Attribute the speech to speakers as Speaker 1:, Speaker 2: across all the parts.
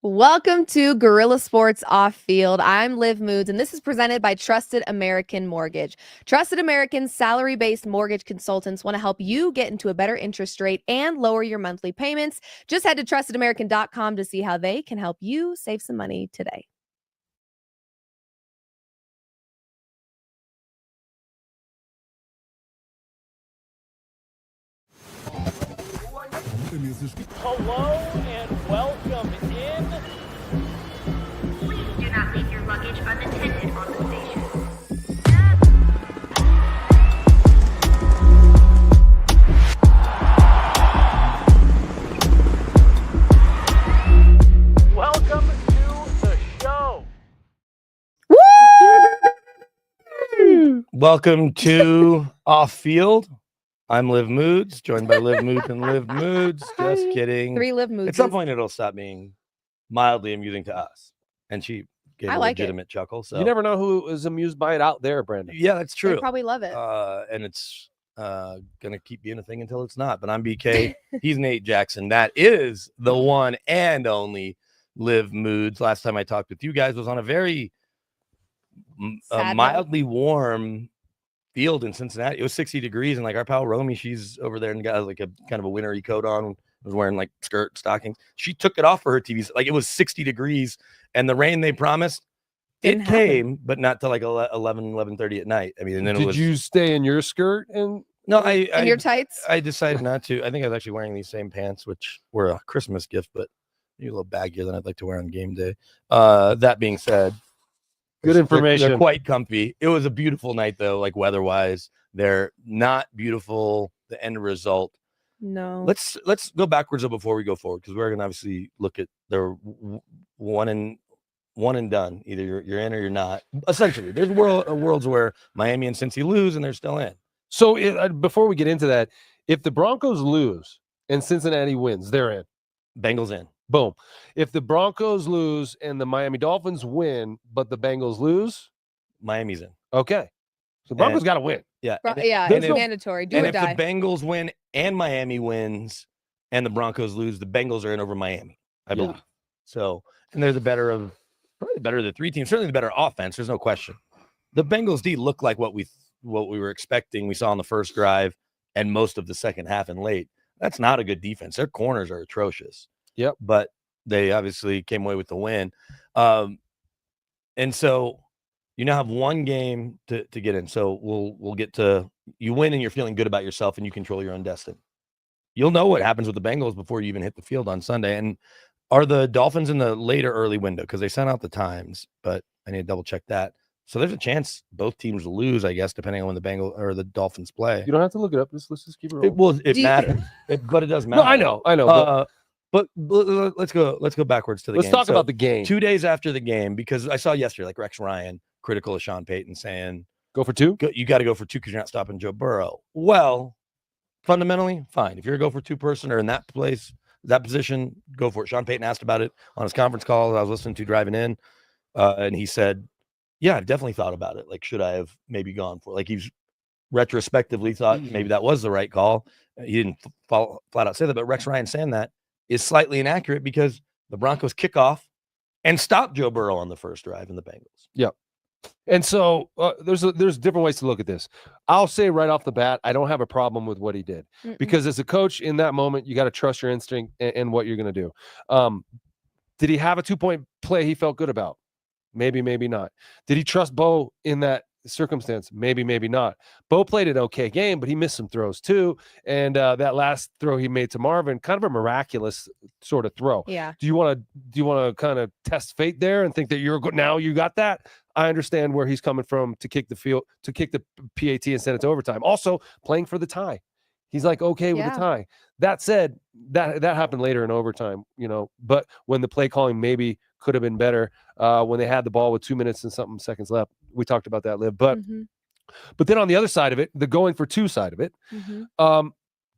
Speaker 1: Welcome to Guerilla Sports Off Field. I'm Liv Moods, and this is presented by Trusted American Mortgage. Trusted American salary-based mortgage consultants want to help you get into a better interest rate and lower your monthly payments. Just head to trustedamerican.com to see how they can help you save some money today.
Speaker 2: Hello and welcome in.
Speaker 3: Please do not leave your luggage unattended on the station.
Speaker 2: Welcome to the show.
Speaker 4: Welcome to Off Field. I'm Liv Moods, joined by Liv Moods and Liv Moods. Just kidding.
Speaker 1: 3 Liv Moods.
Speaker 4: At some point, it'll stop being mildly amusing to us. And she gave
Speaker 1: I
Speaker 4: a
Speaker 1: like it.
Speaker 4: legitimate chuckle. So
Speaker 5: You never know who is amused by it out there, Brandon.
Speaker 4: yeah, that's
Speaker 1: They
Speaker 4: true.
Speaker 1: probably love it.
Speaker 4: And it's gonna keep being a thing until it's not. But I'm BK. He's Nate Jackson. That is the one and only Liv Moods. Last time I talked with you guys was on a very
Speaker 1: Sad note.
Speaker 4: mildly warm field in Cincinnati. It was 60 degrees, and like our pal Romy, she's over there and got like a kind of a wintry coat on, was wearing like skirt stockings. She took it off for her TVs. Like it was 60 degrees, and the rain they promised,
Speaker 1: Didn't
Speaker 4: it
Speaker 1: happen.
Speaker 4: came, but not till like 11:30 at night. I mean, and then it
Speaker 5: Did
Speaker 4: was
Speaker 5: you stay in your skirt? And
Speaker 4: no,
Speaker 1: And your tights?
Speaker 4: I decided not to. I think I was actually wearing these same pants, which were a Christmas gift, but maybe a little baggier than I'd like to wear on game day. That being said,
Speaker 5: Good information.
Speaker 4: They're quite comfy. It was a beautiful night, though, like weather-wise. They're not beautiful. The end result.
Speaker 1: No.
Speaker 4: Let's go backwards though before we go forward, because we're gonna obviously look at their one and done. Either you're in or you're not. Essentially, there's worlds where Miami and Cincy lose and they're still in.
Speaker 5: so before we get into that, if the Broncos lose and Cincinnati wins, they're in.
Speaker 4: Bengals in.
Speaker 5: Boom. If the Broncos lose and the Miami Dolphins win, but the Bengals lose,
Speaker 4: Miami's in.
Speaker 5: okay. So Broncos got to win.
Speaker 4: Yeah.
Speaker 1: Yeah,
Speaker 4: and
Speaker 1: it's
Speaker 4: if-
Speaker 1: mandatory. Do
Speaker 4: and
Speaker 1: or
Speaker 4: if
Speaker 1: die.
Speaker 4: the Bengals win and Miami wins and the Broncos lose, the Bengals are in over Miami, I
Speaker 5: Yeah.
Speaker 4: believe. So, and they're probably the better of the three teams, certainly the better offense. There's no question. The Bengals D look like what we were expecting. We saw on the first drive and most of the second half and late. That's not a good defense. Their corners are atrocious.
Speaker 5: Yep.
Speaker 4: But they obviously came away with the win. And so you now have one game to get in. So we'll get to you win and you're feeling good about yourself and you control your own destiny. You'll know what happens with the Bengals before you even hit the field on Sunday. And are the Dolphins in the later early window? Because they sent out the times, but I need to double check that. So there's a chance both teams will lose, I guess, depending on when the Bengals or the Dolphins play.
Speaker 5: You don't have to look it up. Let's just keep it rolling.
Speaker 4: It
Speaker 1: Do you-
Speaker 4: matters, but it does
Speaker 5: No,
Speaker 4: matter.
Speaker 5: I know.
Speaker 4: But let's go backwards to the
Speaker 5: let's
Speaker 4: game.
Speaker 5: talk
Speaker 4: So,
Speaker 5: about the game.
Speaker 4: 2 days after the game, because I saw yesterday, like Rex Ryan critical of Sean Payton saying,
Speaker 5: Go for two.
Speaker 4: you got to go for two because you're not stopping Joe Burrow. Well, fundamentally, fine. If you're a go for two person or in that place, that position, go for it. Sean Payton asked about it on his conference call that I was listening to driving in. And he said, yeah, I've definitely thought about it. Like, should I have maybe gone for it? Like, he's retrospectively thought maybe that was the right call. He didn't flat out say that, but Rex Ryan saying that is slightly inaccurate because the Broncos kick off and stop Joe Burrow on the first drive in the Bengals.
Speaker 5: Yep. And so there's different ways to look at this. I'll say right off the bat, I don't have a problem with what he did because as a coach in that moment, you got to trust your instinct and what you're going to do. Did he have a 2-point play he felt good about? Maybe, maybe not. Did he trust Bo in that circumstance? Maybe, maybe not. Bo played an okay game, but he missed some throws too. And that last throw he made to Marvin, kind of a miraculous sort of throw.
Speaker 1: Yeah.
Speaker 5: Do you want to kind of test fate there and think that you're good now? You got that? I understand where he's coming from to kick the field, to kick the PAT and send it to overtime. Also playing for the tie. He's like, okay with the tie. That said, that happened later in overtime, but when the play calling maybe could have been better when they had the ball with 2 minutes and something seconds left. We talked about that, Liv. But then on the other side of it, the going for two side of it,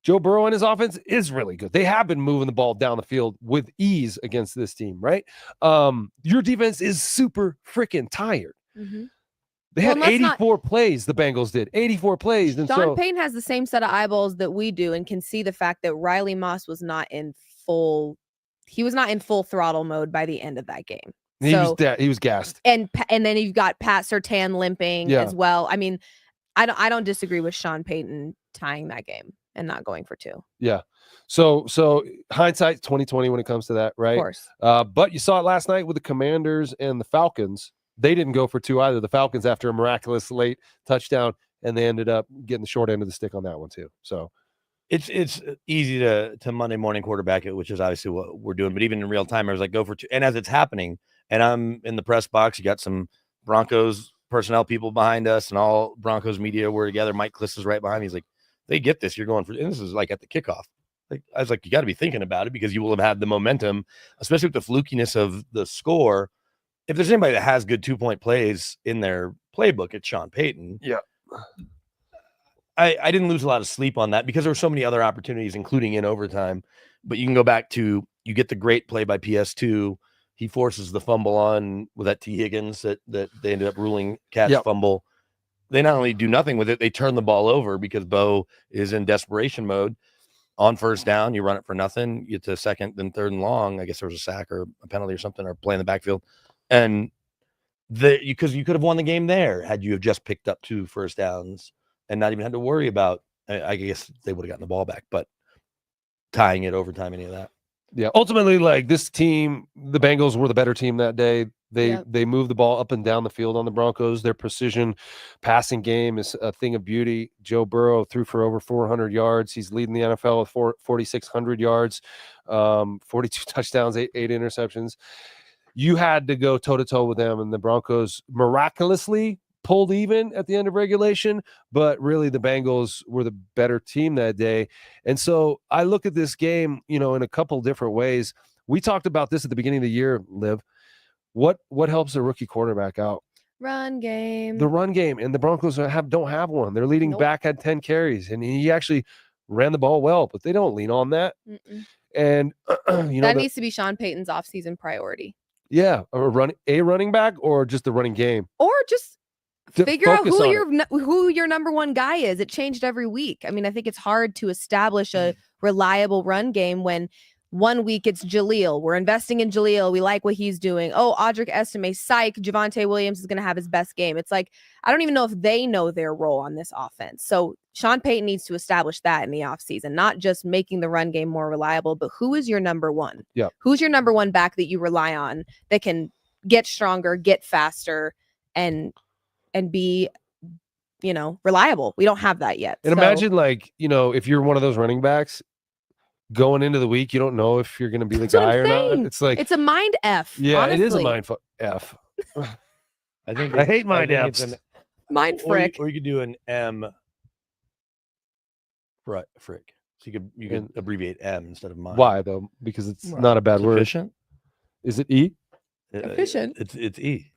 Speaker 5: Joe Burrow and his offense is really good. They have been moving the ball down the field with ease against this team, right? Your defense is super freaking tired. They had 84 plays, the Bengals did. 84 plays. And
Speaker 1: Sean Payton has the same set of eyeballs that we do and can see the fact that Riley Moss was not in full he was not in full throttle mode by the end of that game.
Speaker 5: He was gassed.
Speaker 1: And then you've got Pat Surtain limping as well. I mean, I don't disagree with Sean Payton tying that game and not going for 2.
Speaker 5: Yeah. So hindsight 2020 when it comes to that, right?
Speaker 1: Of course.
Speaker 5: But you saw it last night with the Commanders and the Falcons. They didn't go for 2 either. The Falcons after a miraculous late touchdown, and they ended up getting the short end of the stick on that one too. So
Speaker 4: it's easy to Monday morning quarterback it, which is obviously what we're doing. But even in real time, I was like, go for 2. And as it's happening, and I'm in the press box, you got some Broncos personnel people behind us, and all Broncos media were together. Mike Kliss is right behind me. He's like, they get this. You're going for, and this is like at the kickoff. Like, I was like, you got to be thinking about it because you will have had the momentum, especially with the flukiness of the score. If there's anybody that has good 2-point plays in their playbook, it's Sean Payton.
Speaker 5: Yeah.
Speaker 4: I didn't lose a lot of sleep on that because there were so many other opportunities, including in overtime. But you can go back to, you get the great play by PS2. He forces the fumble on with that T. Higgins that they ended up ruling catch fumble. They not only do nothing with it, they turn the ball over because Bo is in desperation mode. On first down, you run it for nothing. You get to second, then third and long. I guess there was a sack or a penalty or something, or play in the backfield. And because you could have won the game there had you have just picked up 2 first downs and not even had to worry about, I guess they would have gotten the ball back, but tying it overtime, any of that.
Speaker 5: Yeah. Ultimately, like this team, the Bengals were the better team that day. They moved the ball up and down the field on the Broncos. Their precision passing game is a thing of beauty. Joe Burrow threw for over 400 yards. He's leading the NFL with 4,600 yards, 42 touchdowns, 8 interceptions. You had to go toe-to-toe with them, and the Broncos miraculously pulled even at the end of regulation, but really the Bengals were the better team that day. And so I look at this game, in a couple different ways. We talked about this at the beginning of the year, Liv. What helps a rookie quarterback out?
Speaker 1: Run game.
Speaker 5: The run game, and the Broncos don't have one. Their leading back had 10 carries, and he actually ran the ball well, but they don't lean on that. And
Speaker 1: that needs to be Sean Payton's offseason priority.
Speaker 5: Yeah, a running back, or just the running game,
Speaker 1: or just figure out who your number one guy is. It changed every week. I mean, I think it's hard to establish a reliable run game when 1 week it's Jaleel. We're investing in Jaleel. We like what he's doing. Oh, Audric Estime, psych. Javonte Williams is going to have his best game. It's like, I don't even know if they know their role on this offense. So Sean Payton needs to establish that in the offseason, not just making the run game more reliable, but who is your number one?
Speaker 5: Yeah.
Speaker 1: Who's your number one back that you rely on that can get stronger, get faster, and be, reliable? We don't have that yet.
Speaker 5: And imagine, if you're one of those running backs, going into the week, you don't know if you're going to be the guy or not. It's like,
Speaker 1: it's a mind F.
Speaker 5: Yeah,
Speaker 1: honestly.
Speaker 5: It is a mind F.
Speaker 4: I
Speaker 5: hate mind Fs.
Speaker 1: Mind frick.
Speaker 4: Or you could do an M frick. So you could abbreviate M instead of mind.
Speaker 5: Why though? Because it's not a bad word.
Speaker 4: Efficient?
Speaker 5: Is it E?
Speaker 1: Efficient.
Speaker 4: It's E.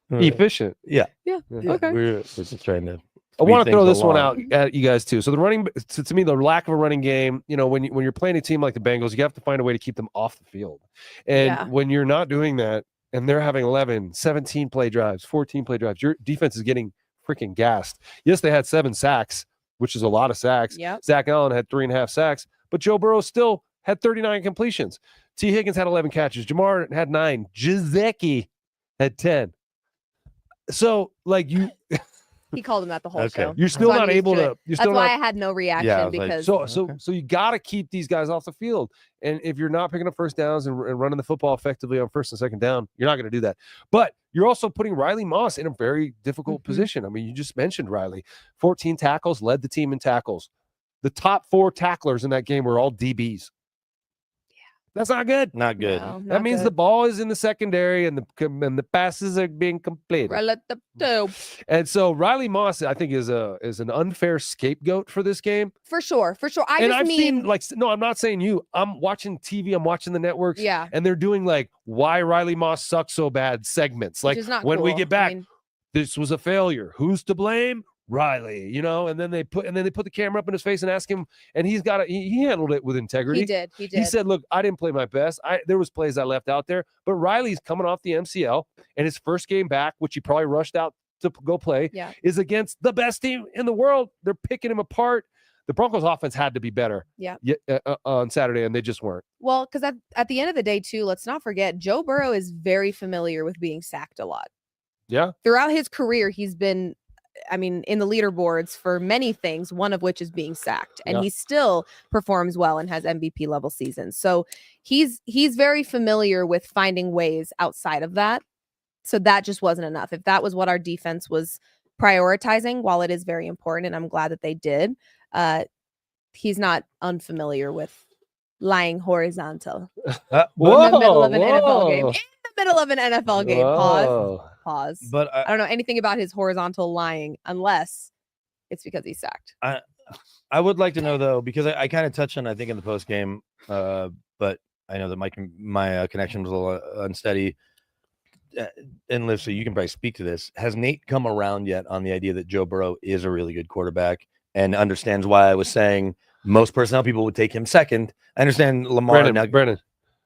Speaker 5: Efficient.
Speaker 4: Yeah.
Speaker 1: Okay.
Speaker 4: We're just trying to.
Speaker 5: I want to throw this one out at you guys too. So to me, the lack of a running game, when you're playing a team like the Bengals, you have to find a way to keep them off the field. And when you're not doing that, and they're having 11, 17 play drives, 14 play drives, your defense is getting freaking gassed. Yes, they had 7 sacks, which is a lot of sacks.
Speaker 1: Yep.
Speaker 5: Zach Allen had 3.5 sacks, but Joe Burrow still had 39 completions. T. Higgins had 11 catches. Jamar had 9. Jizeki had 10. So,
Speaker 1: he called him that the whole show.
Speaker 5: You're still not able to.
Speaker 1: That's why I had no reaction because.
Speaker 5: So you got to keep these guys off the field. And if you're not picking up first downs and running the football effectively on first and second down, you're not going to do that. But you're also putting Riley Moss in a very difficult position. I mean, you just mentioned Riley. 14 tackles, led the team in tackles. The top 4 tacklers in that game were all DBs. That's not good.
Speaker 4: Not good.
Speaker 1: No, not
Speaker 5: that means
Speaker 1: good.
Speaker 5: the ball is in the secondary and the passes are being completed.
Speaker 1: Relative to.
Speaker 5: And so Riley Moss, I think, is an unfair scapegoat for this game.
Speaker 1: For sure.
Speaker 5: I've seen no, I'm not saying you. I'm watching TV. I'm watching the networks.
Speaker 1: Yeah.
Speaker 5: And they're doing why Riley Moss sucks so bad segments. Like when we get back, this was a failure. Who's to blame? Riley, and then they put the camera up in his face and ask him, and he handled it with integrity.
Speaker 1: He did.
Speaker 5: He said, look, I didn't play my best. There was plays I left out there, but Riley's coming off the MCL, and his first game back, which he probably rushed out to go play, is against the best team in the world. They're picking him apart. the Broncos offense had to be better.
Speaker 1: Yeah.
Speaker 5: On Saturday, and they just weren't.
Speaker 1: Well, because at the end of the day, too, let's not forget Joe Burrow is very familiar with being sacked a lot.
Speaker 5: Yeah.
Speaker 1: Throughout his career, he's been, I mean, in the leaderboards for many things, one of which is being sacked. And he still performs well and has MVP level seasons. So he's very familiar with finding ways outside of that. So that just wasn't enough. If that was what our defense was prioritizing, while it is very important, and I'm glad that they did, he's not unfamiliar with lying horizontal in the middle of an NFL game. In the middle of an NFL game. Pause.
Speaker 4: But
Speaker 1: I don't know anything about his horizontal lying unless it's because he's sacked.
Speaker 4: I would like to know, though, because I kind of touched on, I think, in the post game, but I know that my connection was a little unsteady. And Liv, so you can probably speak to this. Has Nate come around yet on the idea that Joe Burrow is a really good quarterback and understands why I was saying most personnel people would take him second? I understand Lamar.
Speaker 5: Brandon,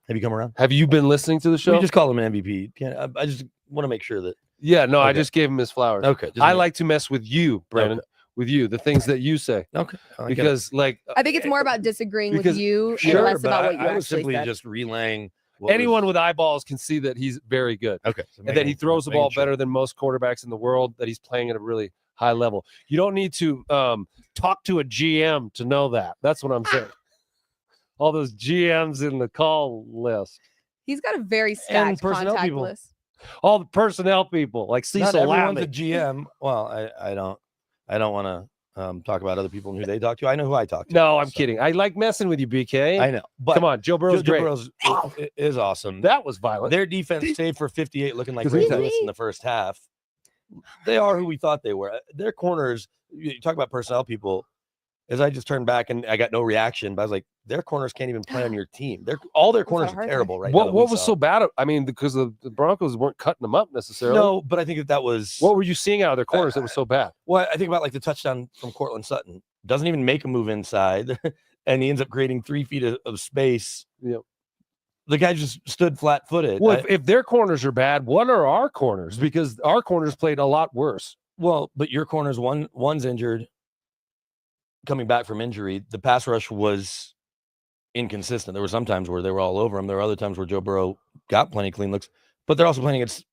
Speaker 4: have you come around?
Speaker 5: Have you been listening to the show?
Speaker 4: We just call him an MVP. I just want to make sure that.
Speaker 5: Yeah, no,
Speaker 4: Okay.
Speaker 5: I just gave him his flowers.
Speaker 4: Okay.
Speaker 5: I like to mess with you, Brandon, with you, the things that you say.
Speaker 4: Okay.
Speaker 5: Because, like,
Speaker 1: I think it's more about disagreeing with
Speaker 5: because-
Speaker 1: you and
Speaker 4: Sure,
Speaker 1: less
Speaker 4: but
Speaker 1: about what you
Speaker 4: I was
Speaker 1: actually
Speaker 4: simply
Speaker 1: said.
Speaker 4: just relaying. What
Speaker 5: anyone with eyeballs can see that he's very good.
Speaker 4: Okay. So
Speaker 5: And that he throws the ball better than most quarterbacks in the world, that he's playing at a really high level. You don't need to talk to a GM to know that. That's what I'm saying. All those GMs in the call list.
Speaker 1: He's got a very stacked
Speaker 4: personnel
Speaker 1: contact
Speaker 4: people.
Speaker 1: list.
Speaker 5: All the personnel people, like
Speaker 4: Not
Speaker 5: Cecil
Speaker 4: everyone's a
Speaker 5: Lamb.
Speaker 4: GM. Well, I don't want to talk about other people and who they talk to. I know who I talk to.
Speaker 5: No, I'm
Speaker 4: so.
Speaker 5: kidding. I like messing with you, BK.
Speaker 4: I know. But
Speaker 5: Come on, Joe Burrow's
Speaker 4: Joe
Speaker 5: great.
Speaker 4: Burrow's is awesome.
Speaker 5: That was violent.
Speaker 4: Their defense saved for 58, looking like
Speaker 5: Really?
Speaker 4: Ray Lewis in the first half. They are who we thought they were. Their corners, you talk about personnel people, as I just turned back and I got no reaction, but I was like, their corners can't even play on your team. All their corners are terrible right now.
Speaker 5: What was so bad? I mean, because the Broncos weren't cutting them up necessarily.
Speaker 4: No, but I think that was.
Speaker 5: What were you seeing out of their corners that was so bad?
Speaker 4: Well, I think about like the touchdown from Cortland Sutton. Doesn't even make a move inside, and he ends up creating 3 feet of space.
Speaker 5: Yep.
Speaker 4: The guy just stood flat-footed.
Speaker 5: Well, if their corners are bad, what are our corners? Because our corners played a lot worse.
Speaker 4: Well, but your corners, one's injured, coming back from injury. The pass rush was inconsistent. There were some times where they were all over him. There were other times where Joe Burrow got plenty of clean looks, but they're also playing against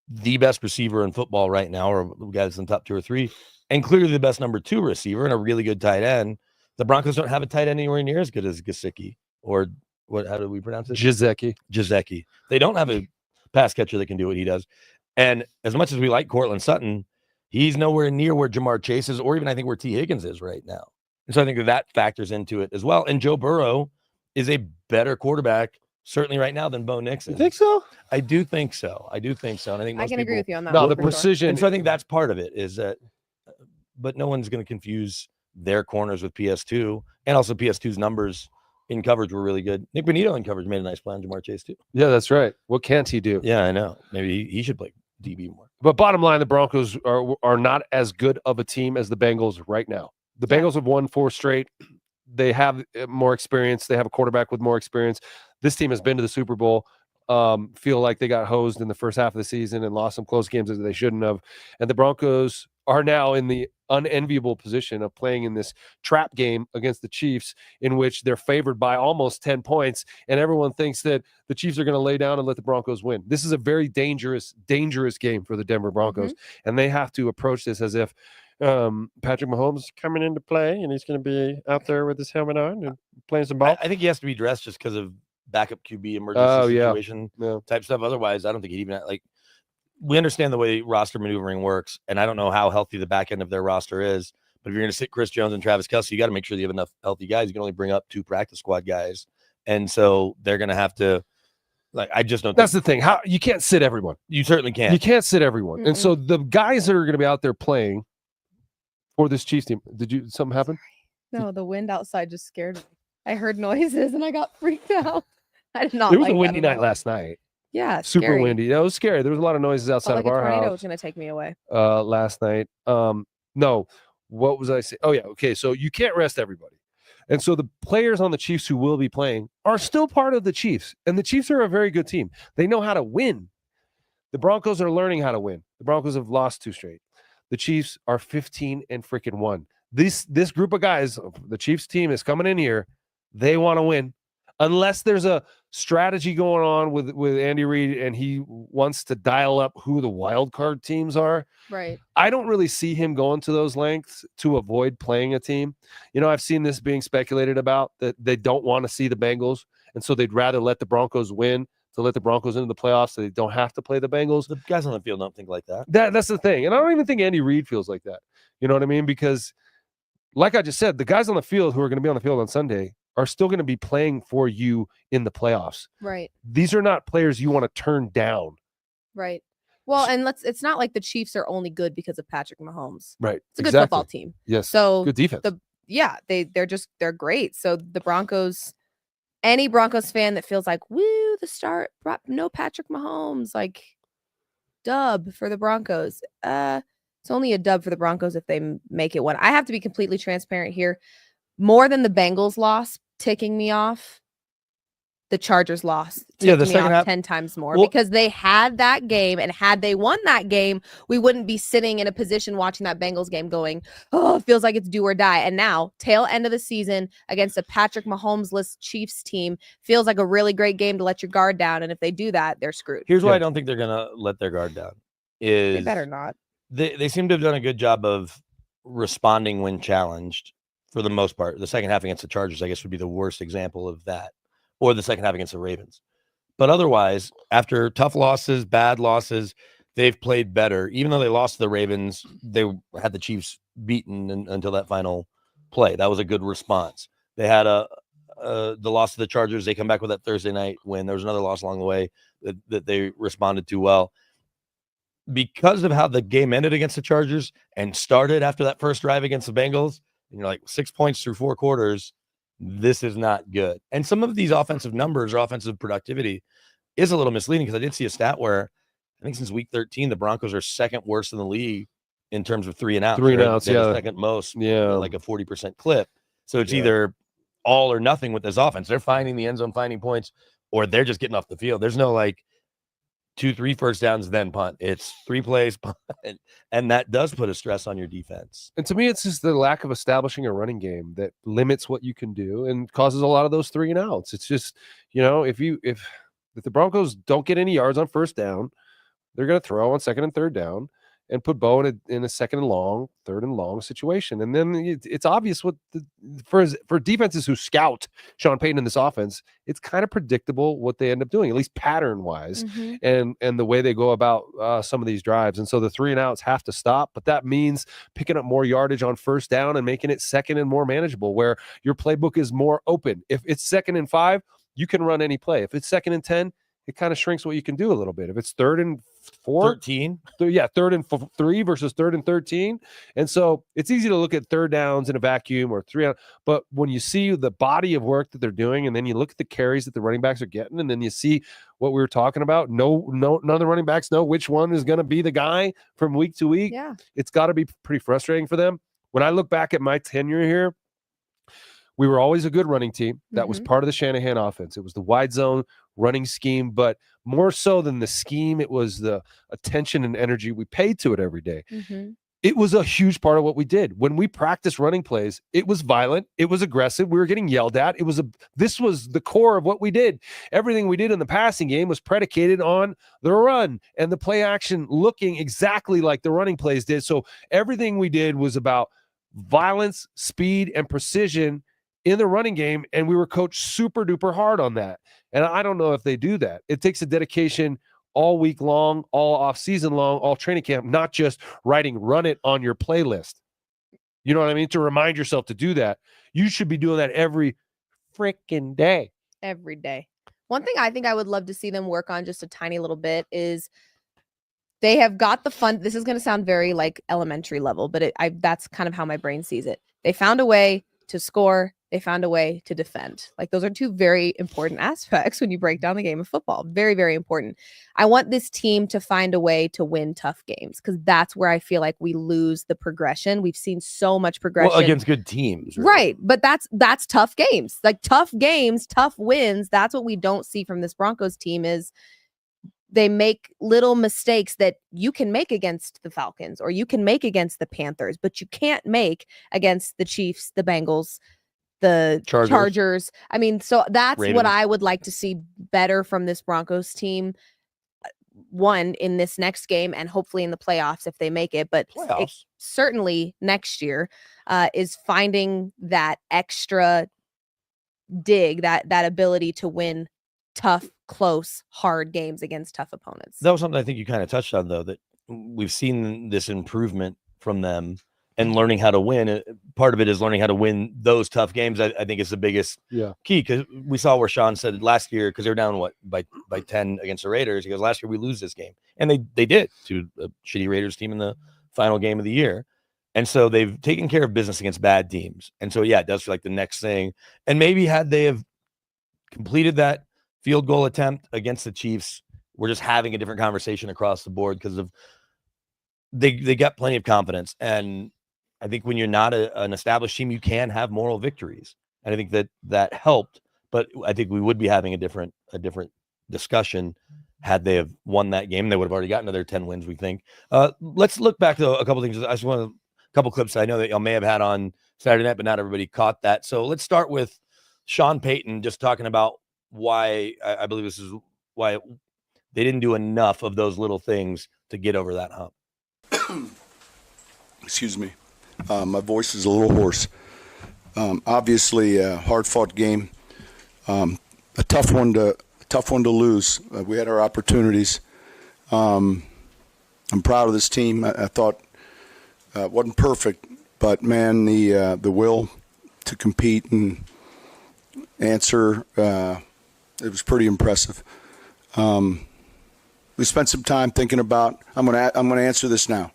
Speaker 4: the best receiver in football right now, or the guy that's in the top 2 or 3, and clearly the best number 2 receiver and a really good tight end. The Broncos don't have a tight end anywhere near as good as Gesicki, or what? How do we pronounce it?
Speaker 5: Jizeki.
Speaker 4: They don't have a pass catcher that can do what he does. And as much as we like Cortland Sutton, he's nowhere near where Jamar Chase is, or even I think where T. Higgins is right now. And so I think that factors into it as well. And Joe Burrow is a better quarterback, certainly right now, than Bo Nixon.
Speaker 5: You think so?
Speaker 4: I do think so. And I think
Speaker 1: I
Speaker 4: most
Speaker 1: can agree
Speaker 4: people-
Speaker 1: with you on that.
Speaker 5: No,
Speaker 1: one
Speaker 5: the
Speaker 1: for sure.
Speaker 5: precision.
Speaker 4: And so I think that's part of it is that, but no one's going to confuse their corners with PS2. And also PS2's numbers in coverage were really good. Nick Bonito in coverage made a nice play on Jamar Chase too.
Speaker 5: Yeah, that's right. What can't he do?
Speaker 4: Yeah, I know. Maybe he should play DB more.
Speaker 5: But bottom line, the Broncos are not as good of a team as the Bengals right now. The Bengals have won 4 straight. They have more experience. They have a quarterback with more experience. This team has been to the Super Bowl. Feel like they got hosed in the first half of the season and lost some close games that they shouldn't have. And the Broncos are now in the unenviable position of playing in this trap game against the Chiefs, in which they're favored by almost 10 points. And everyone thinks that the Chiefs are going to lay down and let the Broncos win. This is a very dangerous game for the Denver Broncos. And they have to approach this as if Patrick Mahomes is coming into play and he's going to be out there with his helmet on and playing some ball.
Speaker 4: I think he has to be dressed just because of backup QB emergency situation type stuff. Otherwise, I don't think he'd even we understand the way roster maneuvering works, and I don't know how healthy the back end of their roster is. But if you're going to sit Chris Jones and Travis Kelce, you got to make sure you have enough healthy guys. You can only bring up 2 practice squad guys, and so they're going to have to. I just don't.
Speaker 5: That's the thing. How you can't sit everyone.
Speaker 4: You certainly can't.
Speaker 5: You can't sit everyone. And so the guys that are going to be out there playing for this Chiefs team, something happen?
Speaker 1: No, the wind outside just scared me. I heard noises and I got freaked out. I did not.
Speaker 5: It was
Speaker 1: like
Speaker 5: a windy
Speaker 1: that at
Speaker 5: night
Speaker 1: all.
Speaker 5: last night.
Speaker 1: Yeah,
Speaker 5: Super
Speaker 1: scary.
Speaker 5: windy. Yeah, it was scary. There was a lot of noises outside
Speaker 1: Felt
Speaker 5: of
Speaker 1: like
Speaker 5: our
Speaker 1: a tornado
Speaker 5: house
Speaker 1: was going to take me away.
Speaker 5: last night. No, what was I saying? Oh yeah, okay. So you can't rest everybody, and so the players on the Chiefs who will be playing are still part of the Chiefs, and the Chiefs are a very good team. They know how to win. The Broncos are learning how to win. The Broncos have lost 2 straight. The Chiefs are 15-1. This group of guys, the Chiefs team is coming in here. They want to win. Unless there's a strategy going on with Andy Reid and he wants to dial up who the wild card teams are.
Speaker 1: Right.
Speaker 5: I don't really see him going to those lengths to avoid playing a team. I've seen this being speculated about, that they don't want to see the Bengals, and so they'd rather let the Broncos win to let the Broncos into the playoffs so they don't have to play the Bengals.
Speaker 4: The guys on the field don't think like that.
Speaker 5: That's the thing. And I don't even think Andy Reid feels like that. You know what I mean? Because like I just said, the guys on the field who are going to be on the field on Sunday are still going to be playing for you in the playoffs.
Speaker 1: Right.
Speaker 5: These are not players you want to turn down.
Speaker 1: Right. Well, and it's not like the Chiefs are only good because of Patrick Mahomes.
Speaker 5: Right.
Speaker 1: It's a good football team.
Speaker 5: Yes.
Speaker 1: So
Speaker 5: good defense.
Speaker 1: They're great. So the Broncos, any Broncos fan that feels like, woo, the start, no Patrick Mahomes, like dub for the Broncos. It's only a dub for the Broncos if they make it one. I have to be completely transparent here. More than the Bengals loss ticking me off, the Chargers loss
Speaker 4: Yeah, the
Speaker 1: ticked me
Speaker 4: second
Speaker 1: off
Speaker 4: half-
Speaker 1: 10 times more,
Speaker 4: Well-
Speaker 1: because they had that game, and had they won that game, we wouldn't be sitting in a position watching that Bengals game going, oh, it feels like it's do or die. And now, tail end of the season against a Patrick Mahomes-less Chiefs team feels like a really great game to let your guard down. And if they do that, they're screwed.
Speaker 4: Here's why
Speaker 5: Yeah.
Speaker 4: I don't think they're going to let their guard down.
Speaker 1: They better not.
Speaker 4: They seem to have done a good job of responding when challenged for the most part. The second half against the Chargers, I guess, would be the worst example of that, or the second half against the Ravens. But otherwise, after tough losses, bad losses, they've played better. Even though they lost to the Ravens, they had the Chiefs beaten until that final play. That was a good response. They had the loss to the Chargers. They come back with that Thursday night win. There was another loss along the way that they responded to well. Because of how the game ended against the Chargers and started after that first drive against the Bengals, and you're like 6 points through 4 quarters, this is not good. And some of these offensive numbers or offensive productivity is a little misleading, because I did see a stat where I think since week 13, the Broncos are second worst in the league in terms of 3 and outs.
Speaker 5: 3 and
Speaker 4: right?
Speaker 5: outs,
Speaker 4: They're the
Speaker 5: yeah.
Speaker 4: second most,
Speaker 5: Yeah.
Speaker 4: like a 40% clip. So it's
Speaker 5: Yeah.
Speaker 4: either all or nothing with this offense. They're finding the end zone, finding points, or they're just getting off the field. There's no like 2-3 first downs, then punt. It's 3 plays, punt, and that does put a stress on your defense.
Speaker 5: And to me, it's just the lack of establishing a running game that limits what you can do and causes a lot of those 3 and outs. It's just, if the Broncos don't get any yards on first down, they're going to throw on second and third down and put Bo in a second and long, third and long situation. And then it's obvious for defenses who scout Sean Payton in this offense, it's kind of predictable what they end up doing, at least pattern wise, and the way they go about some of these drives. And so the 3 and outs have to stop, but that means picking up more yardage on first down and making it second and more manageable, where your playbook is more open. If it's 2nd and 5, you can run any play. If it's 2nd and 10, it kind of shrinks what you can do a little bit. If it's 3rd and 4,
Speaker 4: 13.
Speaker 5: 3rd and 3 versus 3rd and 13. And so it's easy to look at third downs in a vacuum or 3 out. But when you see the body of work that they're doing, and then you look at the carries that the running backs are getting, and then you see what we were talking about, none of the running backs know which one is going to be the guy from week to week.
Speaker 1: Yeah.
Speaker 5: It's got to be pretty frustrating for them. When I look back at my tenure here, we were always a good running team. That was part of the Shanahan offense. It was the wide zone running scheme, but more so than the scheme, it was the attention and energy we paid to it every day. It was a huge part of what we did. When we practiced running plays, it was violent. It was aggressive. We were getting yelled at. This was the core of what we did. Everything we did in the passing game was predicated on the run and the play action looking exactly like the running plays did. So everything we did was about violence, speed, and precision in the running game, and we were coached super duper hard on that. And I don't know if they do that. It takes a dedication all week long, all off season long, all training camp, not just writing run it on your playlist. You know what I mean? To remind yourself to do that. You should be doing that every freaking day.
Speaker 1: Every day. One thing I think I would love to see them work on just a tiny little bit is they have got the fun. This is going to sound very like elementary level, but that's kind of how my brain sees it. They found a way to score. They found a way to defend. Like, those are 2 very important aspects when you break down the game of football. Very, very important. I want this team to find a way to win tough games, because that's where I feel like we lose the progression. We've seen so much progression
Speaker 4: Well, against good teams.
Speaker 1: Right. But that's tough games, like tough games, tough wins. That's what we don't see from this Broncos team is they make little mistakes that you can make against the Falcons or you can make against the Panthers, but you can't make against the Chiefs, the Bengals, the Chargers. I mean, so that's what
Speaker 4: Ravens.
Speaker 1: I would like to see better from this Broncos team. One, in this next game and hopefully in the playoffs if they make it, but certainly next year is finding that extra dig, that ability to win tough, close, hard games against tough opponents.
Speaker 4: That was something I think you kind of touched on, though, that we've seen this improvement from them and learning how to win. Part of it is learning how to win those tough games. I think is the biggest key, because we saw where Sean said last year, because they were down by 10 against the Raiders. He goes, last year we lose this game, and they did to a shitty Raiders team in the final game of the year. And so they've taken care of business against bad teams. And so, yeah, it does feel like the next thing. And maybe had they have completed that field goal attempt against the Chiefs, we're just having a different conversation across the board, because of they got plenty of confidence. And I think when you're not an established team, you can have moral victories. And I think that helped. But I think we would be having a different discussion had they have won that game. They would have already gotten to their 10 wins, we think. Let's look back to a couple things. I just want a couple clips that I know that y'all may have had on Saturday night, but not everybody caught that. So let's start with Sean Payton just talking about why I believe this is why they didn't do enough of those little things to get over that hump.
Speaker 6: Excuse me. My voice is a little hoarse. Obviously, a hard-fought game, a tough one to lose. We had our opportunities. I'm proud of this team. I thought it wasn't perfect, but man, the will to compete and answer, it was pretty impressive. We spent some time thinking about. I'm gonna answer this now.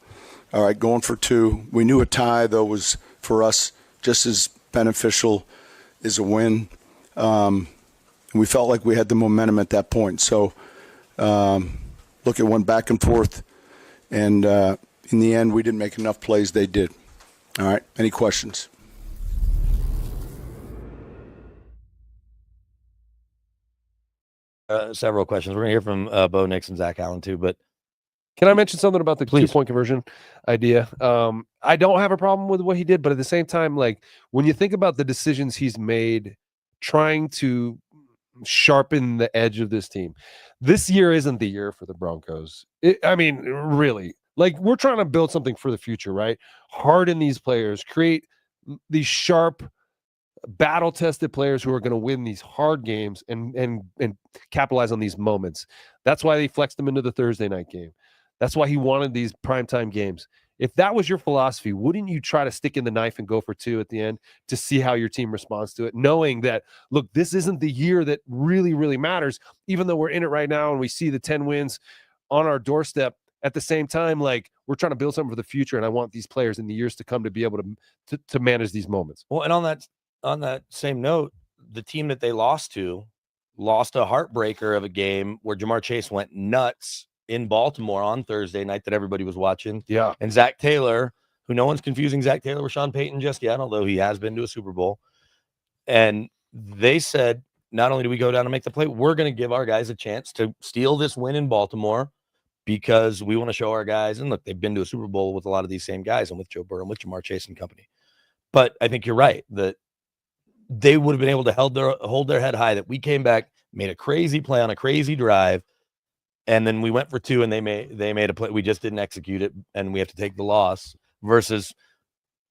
Speaker 6: All right, going for 2. We knew a tie, though, was for us just as beneficial as a win. We felt like we had the momentum at that point. So, look, it went back and forth. And in the end, we didn't make enough plays. They did. All right, any questions?
Speaker 4: Several questions. We're going to hear from Bo Nix and Zach Allen, too. But
Speaker 5: can I mention something about the 2-point conversion idea? I don't have a problem with what he did, but at the same time, like when you think about the decisions he's made, trying to sharpen the edge of this team, this year isn't the year for the Broncos. I mean, really, like we're trying to build something for the future, right? Harden these players, create these sharp, battle-tested players who are going to win these hard games and capitalize on these moments. That's why they flexed them into the Thursday night game. That's why he wanted these primetime games. If that was your philosophy, wouldn't you try to stick in the knife and go for 2 at the end to see how your team responds to it, knowing that, look, this isn't the year that really, really matters, even though we're in it right now and we see the 10 wins on our doorstep. At the same time, like we're trying to build something for the future, and I want these players in the years to come to be able to manage these moments.
Speaker 4: Well, and on that same note, the team that they lost a heartbreaker of a game where Jamar Chase went nuts in Baltimore on Thursday night that everybody was watching.
Speaker 5: Yeah.
Speaker 4: And Zach Taylor, who no one's confusing Zach Taylor with Sean Payton just yet, although he has been to a Super Bowl. And they said, not only do we go down and make the play, we're going to give our guys a chance to steal this win in Baltimore because we want to show our guys. And look, they've been to a Super Bowl with a lot of these same guys and with Joe Burrow and with Jamar Chase and company. But I think you're right that they would have been able to hold their head high, that we came back, made a crazy play on a crazy drive, and then we went for 2 and they made a play. We just didn't execute it, and we have to take the loss, versus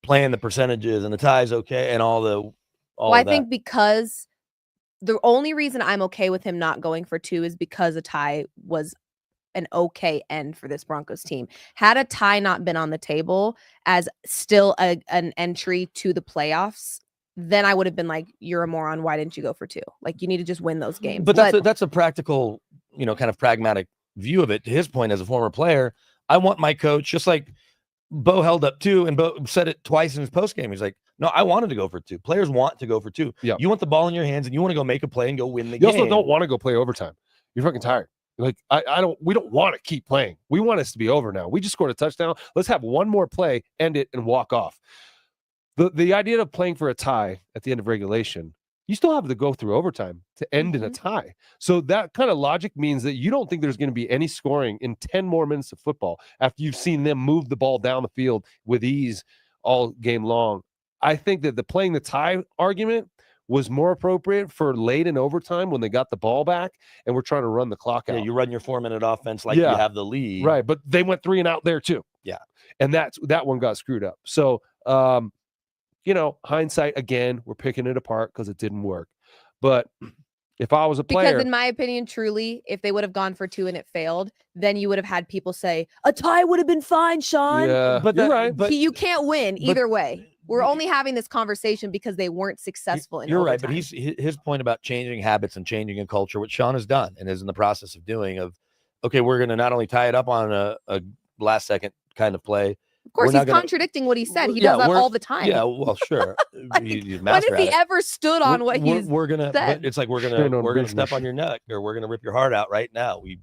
Speaker 4: playing the percentages and the ties okay and all
Speaker 1: I think because the only reason I'm okay with him not going for 2 is because a tie was an okay end for this Broncos team. Had a tie not been on the table as still an entry to the playoffs, then I would have been like, you're a moron. Why didn't you go for 2? Like, you need to just win those games.
Speaker 4: But that's a practical, kind of pragmatic view of it. To his point, as a former player, I want my coach, just like Bo held up 2, and Bo said it twice in his post game. He's like, no, I wanted to go for 2. Players want to go for 2.
Speaker 5: Yeah.
Speaker 4: You want the ball in your hands and you want to go make a play and go win the game.
Speaker 5: You also don't want to go play overtime. You're fucking tired. Like, we don't want to keep playing. We want us to be over now. We just scored a touchdown. Let's have one more play, end it, and walk off. The idea of playing for a tie at the end of regulation you still have to go through overtime to end in a tie. So that kind of logic means that you don't think there's going to be any scoring in 10 more minutes of football after you've seen them move the ball down the field with ease all game long. I think that the playing the tie argument was more appropriate for late in overtime when they got the ball back and we're trying to run the clock out.
Speaker 4: Yeah, you run your 4-minute offense like you have the lead.
Speaker 5: Right, but they went 3 and out there too.
Speaker 4: Yeah.
Speaker 5: And that one got screwed up. So, hindsight, again, we're picking it apart because it didn't work. But if I was a player.
Speaker 1: Because in my opinion, truly, if they would have gone for 2 and it failed, then you would have had people say, a tie would have been fine, Sean.
Speaker 5: Yeah,
Speaker 4: but
Speaker 5: you're right.
Speaker 4: But
Speaker 1: you can't win either way. We're only having this conversation because they weren't successful in
Speaker 4: You're
Speaker 1: overtime.
Speaker 4: right, but his point about changing habits and changing a culture, which Sean has done and is in the process of doing, okay, we're going to not only tie it up on a last second kind of play.
Speaker 1: Of course, he's contradicting what he said. He does that all the time.
Speaker 4: Yeah, well, sure.
Speaker 1: When has he ever stood on what he's said?
Speaker 4: It's like we're gonna step on your neck or we're gonna rip your heart out right now. We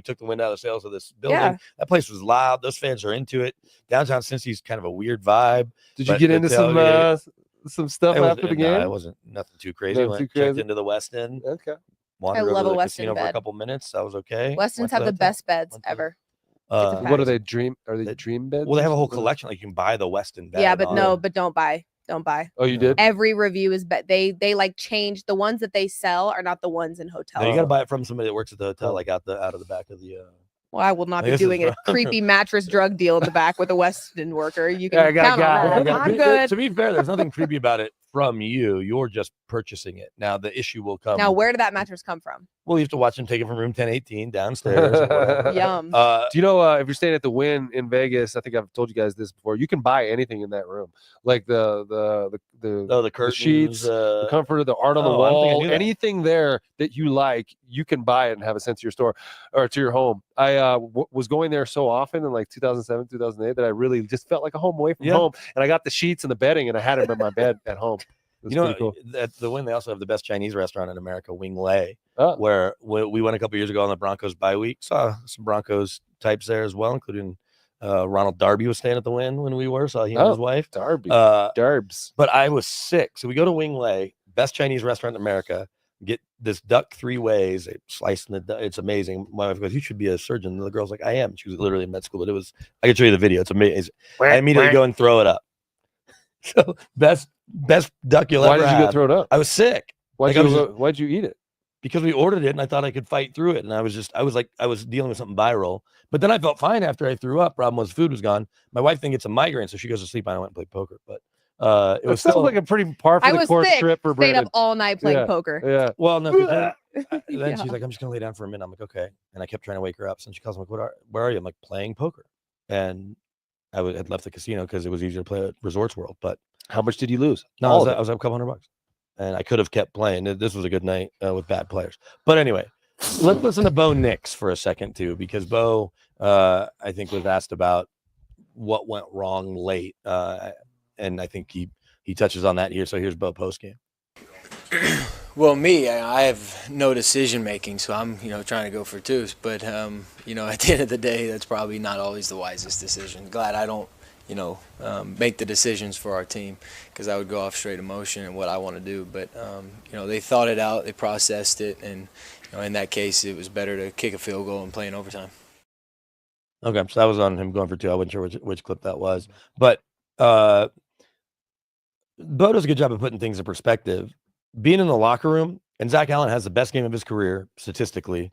Speaker 4: took the wind out of the sails of this building.
Speaker 1: Yeah.
Speaker 4: That place was loud. Those fans are into it. Downtown Cincy's kind of a weird vibe.
Speaker 5: Did you get into some stuff after the game?
Speaker 4: No, it wasn't nothing too crazy. Checked into the West End.
Speaker 5: Okay.
Speaker 4: Wandered
Speaker 1: love
Speaker 4: over
Speaker 1: a
Speaker 4: the
Speaker 1: West
Speaker 4: casino
Speaker 1: End
Speaker 4: for a
Speaker 1: bed.
Speaker 4: couple minutes. That was okay.
Speaker 1: West Ends have the best beds ever.
Speaker 5: What are they? Are they dream beds?
Speaker 4: Well, they have a whole collection. Like you can buy the Westin bed.
Speaker 1: Yeah, but don't buy. Don't buy.
Speaker 5: Oh, you did?
Speaker 1: Every review is they like change the ones that they sell are not the ones in hotels.
Speaker 4: No, you got to buy it from somebody that works at the hotel, like out of the back of the.
Speaker 1: Well, I will not be doing a creepy mattress drug deal in the back with a Westin worker. You can count on that. I'm good.
Speaker 4: To be fair, there's nothing creepy about it from you. You're just purchasing it. Now the issue will come.
Speaker 1: Now, where did that mattress come from?
Speaker 4: Well, you have to watch him take it from room 1018 downstairs.
Speaker 1: Yum.
Speaker 5: Do you know if you're staying at the Wynn in Vegas? I think I've told you guys this before. You can buy anything in that room, like the
Speaker 4: curtains,
Speaker 5: sheets, the comforter, the art on the wall, anything there that you like, you can buy it and have it sent to your store or to your home. I was going there so often in like 2007, 2008 that I really just felt like a home away from home. And I got the sheets and the bedding, and I had them in my bed at home. Cool.
Speaker 4: At the Wynn, they also have the best Chinese restaurant in America, Wing Lei, where we went a couple years ago on the Broncos bye week. Saw some Broncos types there as well, including Ronald Darby was staying at the Wynn when we were. Saw he and his wife.
Speaker 5: Darbs.
Speaker 4: But I was sick. So we go to Wing Lei, best Chinese restaurant in America, get this duck 3 ways. They slice in the duck. It's amazing. My wife goes, you should be a surgeon. And the girl's like, I am. She was literally in med school, but I can show you the video. It's amazing. I immediately go and throw it up. So best duck you'll ever have.
Speaker 5: Why did you go throw it up?
Speaker 4: I was sick.
Speaker 5: Why'd you eat it?
Speaker 4: Because we ordered it and I thought I could fight through it. And I was dealing with something viral. But then I felt fine after I threw up. Problem was food was gone. My wife then gets a migraine, so she goes to sleep. I went and played poker. But it
Speaker 5: sounds like a pretty par for the course trip for Brandon.
Speaker 1: Stayed up all night playing poker.
Speaker 5: Yeah.
Speaker 4: Well, no. Then she's like, I'm just gonna lay down for a minute. I'm like, okay. And I kept trying to wake her up. So she calls me, like, where are you? I'm like, playing poker. And I had left the casino because it was easier to play at Resorts World. But
Speaker 5: how much did you lose?
Speaker 4: No, I was up a couple $100, and I could have kept playing. This was a good night with bad players. But anyway, let's listen to Bo Nix for a second too, because Bo, I think, was asked about what went wrong late, and I think he touches on that here. So here's Bo post game.
Speaker 7: Well, me, I have no decision making, so I'm trying to go for twos. But at the end of the day, that's probably not always the wisest decision. Glad I don't make the decisions for our team, because I would go off straight emotion and what I want to do. But they thought it out, they processed it, and in that case, it was better to kick a field goal and play in overtime.
Speaker 4: Okay, so that was on him going for two. I wasn't sure which clip that was, but Bo does a good job of putting things in perspective. Being in the locker room, and Zach Allen has the best game of his career statistically.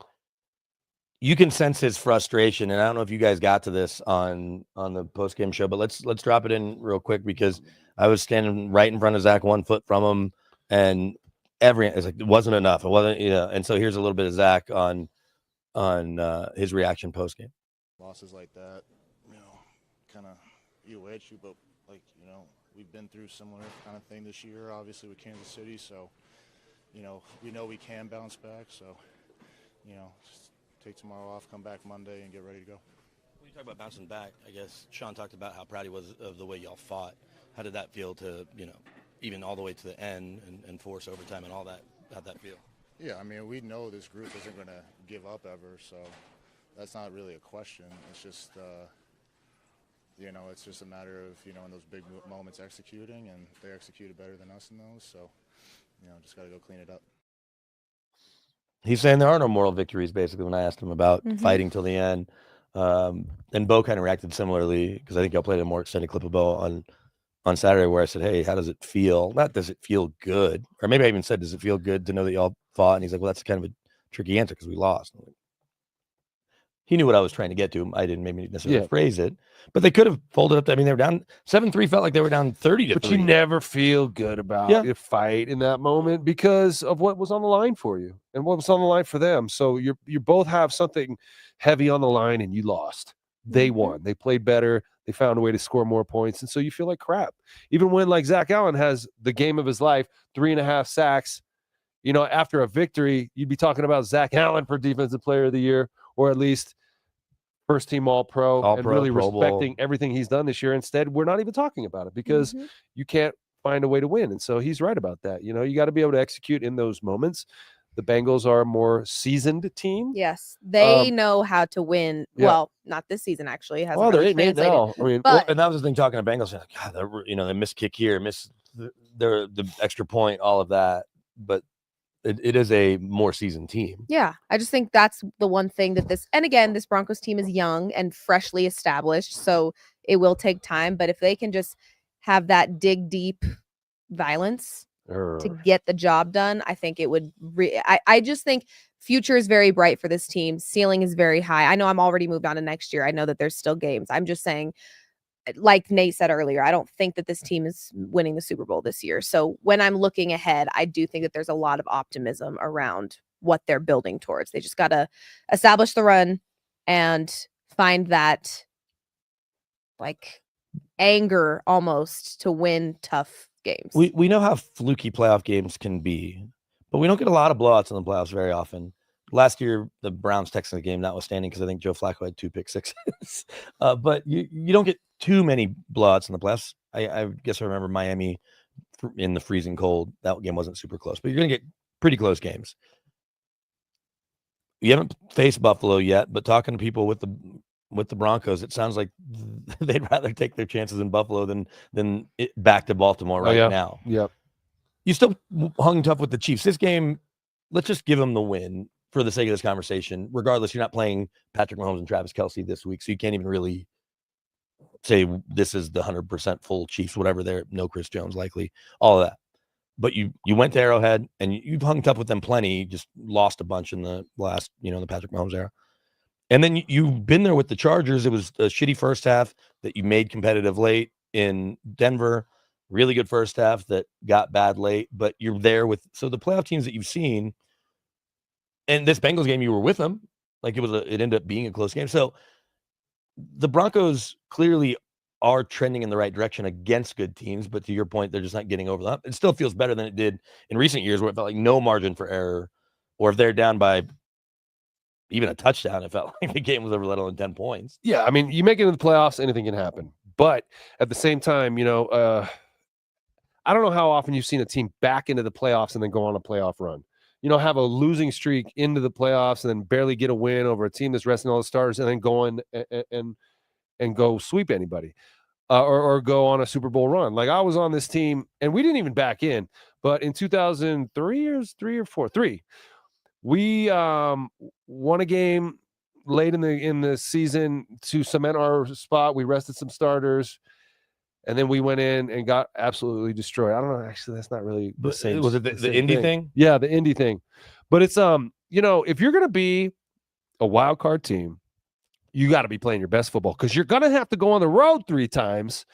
Speaker 4: You can sense his frustration, and I don't know if you guys got to this on the post-game show, but let's drop it in real quick, because I was standing right in front of Zach, 1 foot from him, and it's like it wasn't enough. It wasn't, and so here's a little bit of Zach on his reaction post-game.
Speaker 8: Losses like that, kind of eat at you, but we've been through similar kind of thing this year, obviously with Kansas City, so we know we can bounce back, so just take tomorrow off, come back Monday, and get ready to go.
Speaker 4: When you talk about bouncing back, I guess Sean talked about how proud he was of the way y'all fought. How did that feel to, even all the way to the end and force overtime and all that? How'd that feel?
Speaker 8: Yeah, I mean, we know this group isn't going to give up ever, so that's not really a question. It's just, it's just a matter of, in those big moments executing, and they executed better than us in those. So, just got to go clean it up.
Speaker 4: He's saying there are no moral victories, basically, when I asked him about fighting till the end. And Bo kind of reacted similarly, because I think y'all played a more extended clip of Bo on Saturday, where I said, hey, how does it feel? Not does it feel good? Or maybe I even said, does it feel good to know that y'all fought? And he's like, well, that's kind of a tricky answer because we lost. He knew what I was trying to get to. I didn't maybe necessarily phrase it, but they could have folded up. I mean, they were down 7-3, felt like they were down 30-3.
Speaker 5: But you never feel good about your fight in that moment because of what was on the line for you and what was on the line for them. So you both have something heavy on the line and you lost. They won. They played better. They found a way to score more points. And so you feel like crap. Even when like Zach Allen has the game of his life, 3.5 sacks, after a victory, you'd be talking about Zach Allen for Defensive Player of the Year, or at least first team All-Pro, and really respecting everything he's done this year. Instead, we're not even talking about it because you can't find a way to win. And so he's right about that. You got to be able to execute in those moments. The Bengals are a more seasoned team.
Speaker 1: Yes, they know how to win. Yeah. Well, not this season, actually. It hasn't really translated.
Speaker 4: Now. I mean, and that was the thing talking to Bengals. Like, God, they missed kick here, missed the extra point, all of that. But it is a more seasoned team.
Speaker 1: Yeah, I just think that's the one thing that this Broncos team is young and freshly established, so it will take time. But if they can just have that dig deep violence to get the job done, I think it would. I just think future is very bright for this team. Ceiling is very high. I know I'm already moved on to next year. I know that there's still games. I'm just saying, like Nate said earlier, I don't think that this team is winning the Super Bowl this year. So when I'm looking ahead, I do think that there's a lot of optimism around what they're building towards. They just got to establish the run and find that like anger almost to win tough games.
Speaker 4: We know how fluky playoff games can be, but we don't get a lot of blowouts in the playoffs very often. Last year, the Browns Texans game notwithstanding, because I think Joe Flacco had 2 pick sixes. But you don't get too many blowouts in the playoffs. I guess I remember Miami in the freezing cold. That game wasn't super close, but you're going to get pretty close games. You haven't faced Buffalo yet, but talking to people with the Broncos, it sounds like they'd rather take their chances in Buffalo than back to Baltimore now.
Speaker 5: Yep.
Speaker 4: You still hung tough with the Chiefs. This game, let's just give them the win for the sake of this conversation. Regardless, you're not playing Patrick Mahomes and Travis Kelce this week, so you can't even really say this is the 100% full Chiefs, whatever they're, no Chris Jones likely, all of that. But you went to Arrowhead, and you've hung tough with them plenty, just lost a bunch in the last, the Patrick Mahomes era. And then you've been there with the Chargers. It was a shitty first half that you made competitive late in Denver. Really good first half that got bad late, but you're there with, so the playoff teams that you've seen, and this Bengals game, you were with them. Like it ended up being a close game. So the Broncos clearly are trending in the right direction against good teams, but to your point, they're just not getting over that. It still feels better than it did in recent years, where it felt like no margin for error, or if they're down by even a touchdown, it felt like the game was over, let alone 10 points.
Speaker 5: Yeah, I mean, you make it into the playoffs, anything can happen. But at the same time, I don't know how often you've seen a team back into the playoffs and then go on a playoff run. Have a losing streak into the playoffs and then barely get a win over a team that's resting all the stars and then go in and go sweep anybody or go on a Super Bowl run. Like I was on this team and we didn't even back in, but in 2003, we won a game late in the season to cement our spot. We rested some starters. And then we went in and got absolutely destroyed. I don't know. Actually, that's not really the same.
Speaker 4: Was it the Indy thing?
Speaker 5: Yeah, the Indy thing. But it's if you're going to be a wild card team, you got to be playing your best football, because you're going to have to go on the road 3 times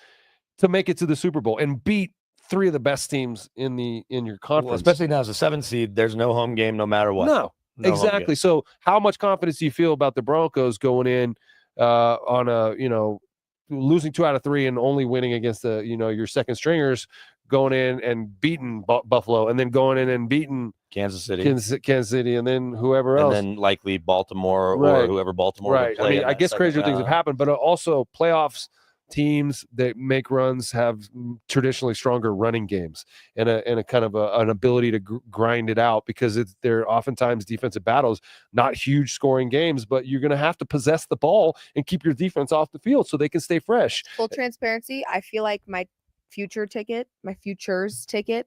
Speaker 5: to make it to the Super Bowl and beat 3 of the best teams in your conference.
Speaker 4: Well, especially now as a 7th seed, there's no home game no matter what.
Speaker 5: No exactly. So how much confidence do you feel about the Broncos going in on a losing 2 out of 3 and only winning against the your second stringers, going in and beating Buffalo, and then going in and beating
Speaker 4: Kansas City,
Speaker 5: and then whoever else,
Speaker 4: and then likely Baltimore or whoever Baltimore would play.
Speaker 5: I mean, I guess crazier things have happened, but also playoffs teams that make runs have traditionally stronger running games and a kind of an ability to grind it out, because they're oftentimes defensive battles, not huge scoring games, but you're going to have to possess the ball and keep your defense off the field so they can stay fresh.
Speaker 1: Full transparency, I feel like my futures ticket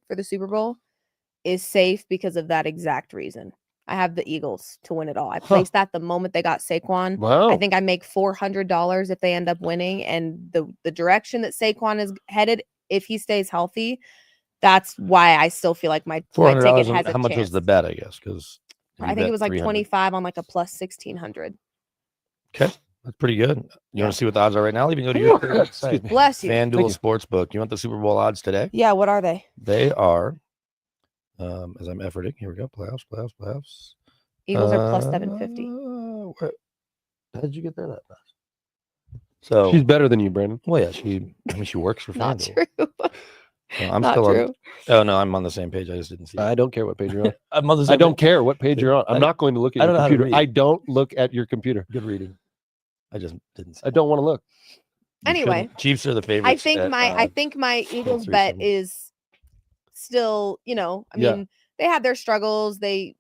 Speaker 1: for the Super Bowl is safe because of that exact reason. I have the Eagles to win it all. I placed that the moment they got Saquon.
Speaker 5: Wow.
Speaker 1: I think I make $400 if they end up winning. And the direction that Saquon is headed, if he stays healthy, that's why I still feel like my ticket
Speaker 4: $400.
Speaker 1: has a
Speaker 4: How much was
Speaker 1: chance.
Speaker 4: the bet? I guess because
Speaker 1: I think it was like 25 on like a plus 1600.
Speaker 4: Okay, that's pretty good. You
Speaker 1: Yeah.
Speaker 4: want to see what the odds are right now? I'll even go to your favorite site,
Speaker 1: Bless you.
Speaker 4: FanDuel Sportsbook. You want the Super Bowl odds today?
Speaker 1: Yeah, what are they?
Speaker 4: They are, as I'm efforting. Here we go. Playoffs.
Speaker 1: Eagles are plus 750.
Speaker 4: How did you get there that fast? So
Speaker 5: She's better than you, Brandon.
Speaker 4: well, yeah. She works for
Speaker 1: Not
Speaker 4: FanDuel.
Speaker 1: true.
Speaker 4: Well, I'm
Speaker 1: Not
Speaker 4: still
Speaker 1: true.
Speaker 4: on. Oh no, I'm on the same page. I just didn't see.
Speaker 5: I don't care what page you're on.
Speaker 4: I'm on the
Speaker 5: I
Speaker 4: same
Speaker 5: don't
Speaker 4: page.
Speaker 5: care what page you're on. I'm not going to look at
Speaker 4: I
Speaker 5: your
Speaker 4: don't know how to
Speaker 5: computer.
Speaker 4: read.
Speaker 5: I don't look at your computer.
Speaker 4: Good reading. I just didn't. See
Speaker 5: I don't want to look.
Speaker 4: You
Speaker 1: Anyway,
Speaker 4: shouldn't. Chiefs are the favorites.
Speaker 1: I think my Eagles bet
Speaker 4: 3-7.
Speaker 1: is still, I
Speaker 5: Yeah.
Speaker 1: mean, they had their struggles. They,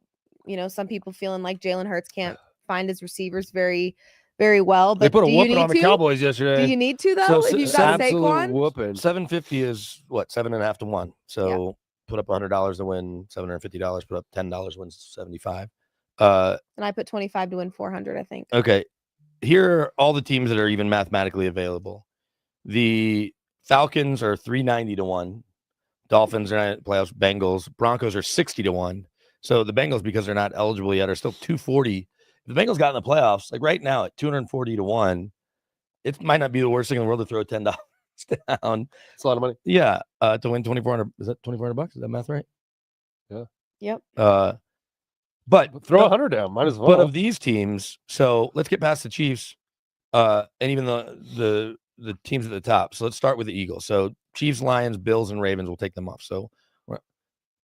Speaker 1: some people feeling like Jalen Hurts can't find his receivers very, very well. But
Speaker 5: They put a
Speaker 1: do you
Speaker 5: whooping
Speaker 1: need
Speaker 5: on the
Speaker 1: to?
Speaker 5: Cowboys
Speaker 1: Do
Speaker 5: yesterday.
Speaker 1: you need to though?
Speaker 4: So
Speaker 1: if you've got
Speaker 5: Absolute
Speaker 1: Saquon,
Speaker 5: whooping.
Speaker 4: 750 is what 7.5 to 1. So put up $100 to win $750. Put up $10 wins 75.
Speaker 1: and I put 25 to win 400. I think.
Speaker 4: Okay, here are all the teams that are even mathematically available. The Falcons are 390 to 1. Dolphins are not in playoffs. Bengals, Broncos are 60 to 1. So the Bengals, because they're not eligible yet, are still 240. If the Bengals got in the playoffs, like right now at 240 to 1, it might not be the worst thing in the world to throw $10 down.
Speaker 5: It's a lot of money.
Speaker 4: Yeah, to win 2,400. Is that $2,400? Is that math right?
Speaker 5: Yeah.
Speaker 1: Yep.
Speaker 4: But
Speaker 5: Throw 100 down. Might as well.
Speaker 4: But of these teams, so let's get past the Chiefs, and even the teams at the top. So let's start with the Eagles. So Chiefs, Lions, Bills, and Ravens. We'll take them off. So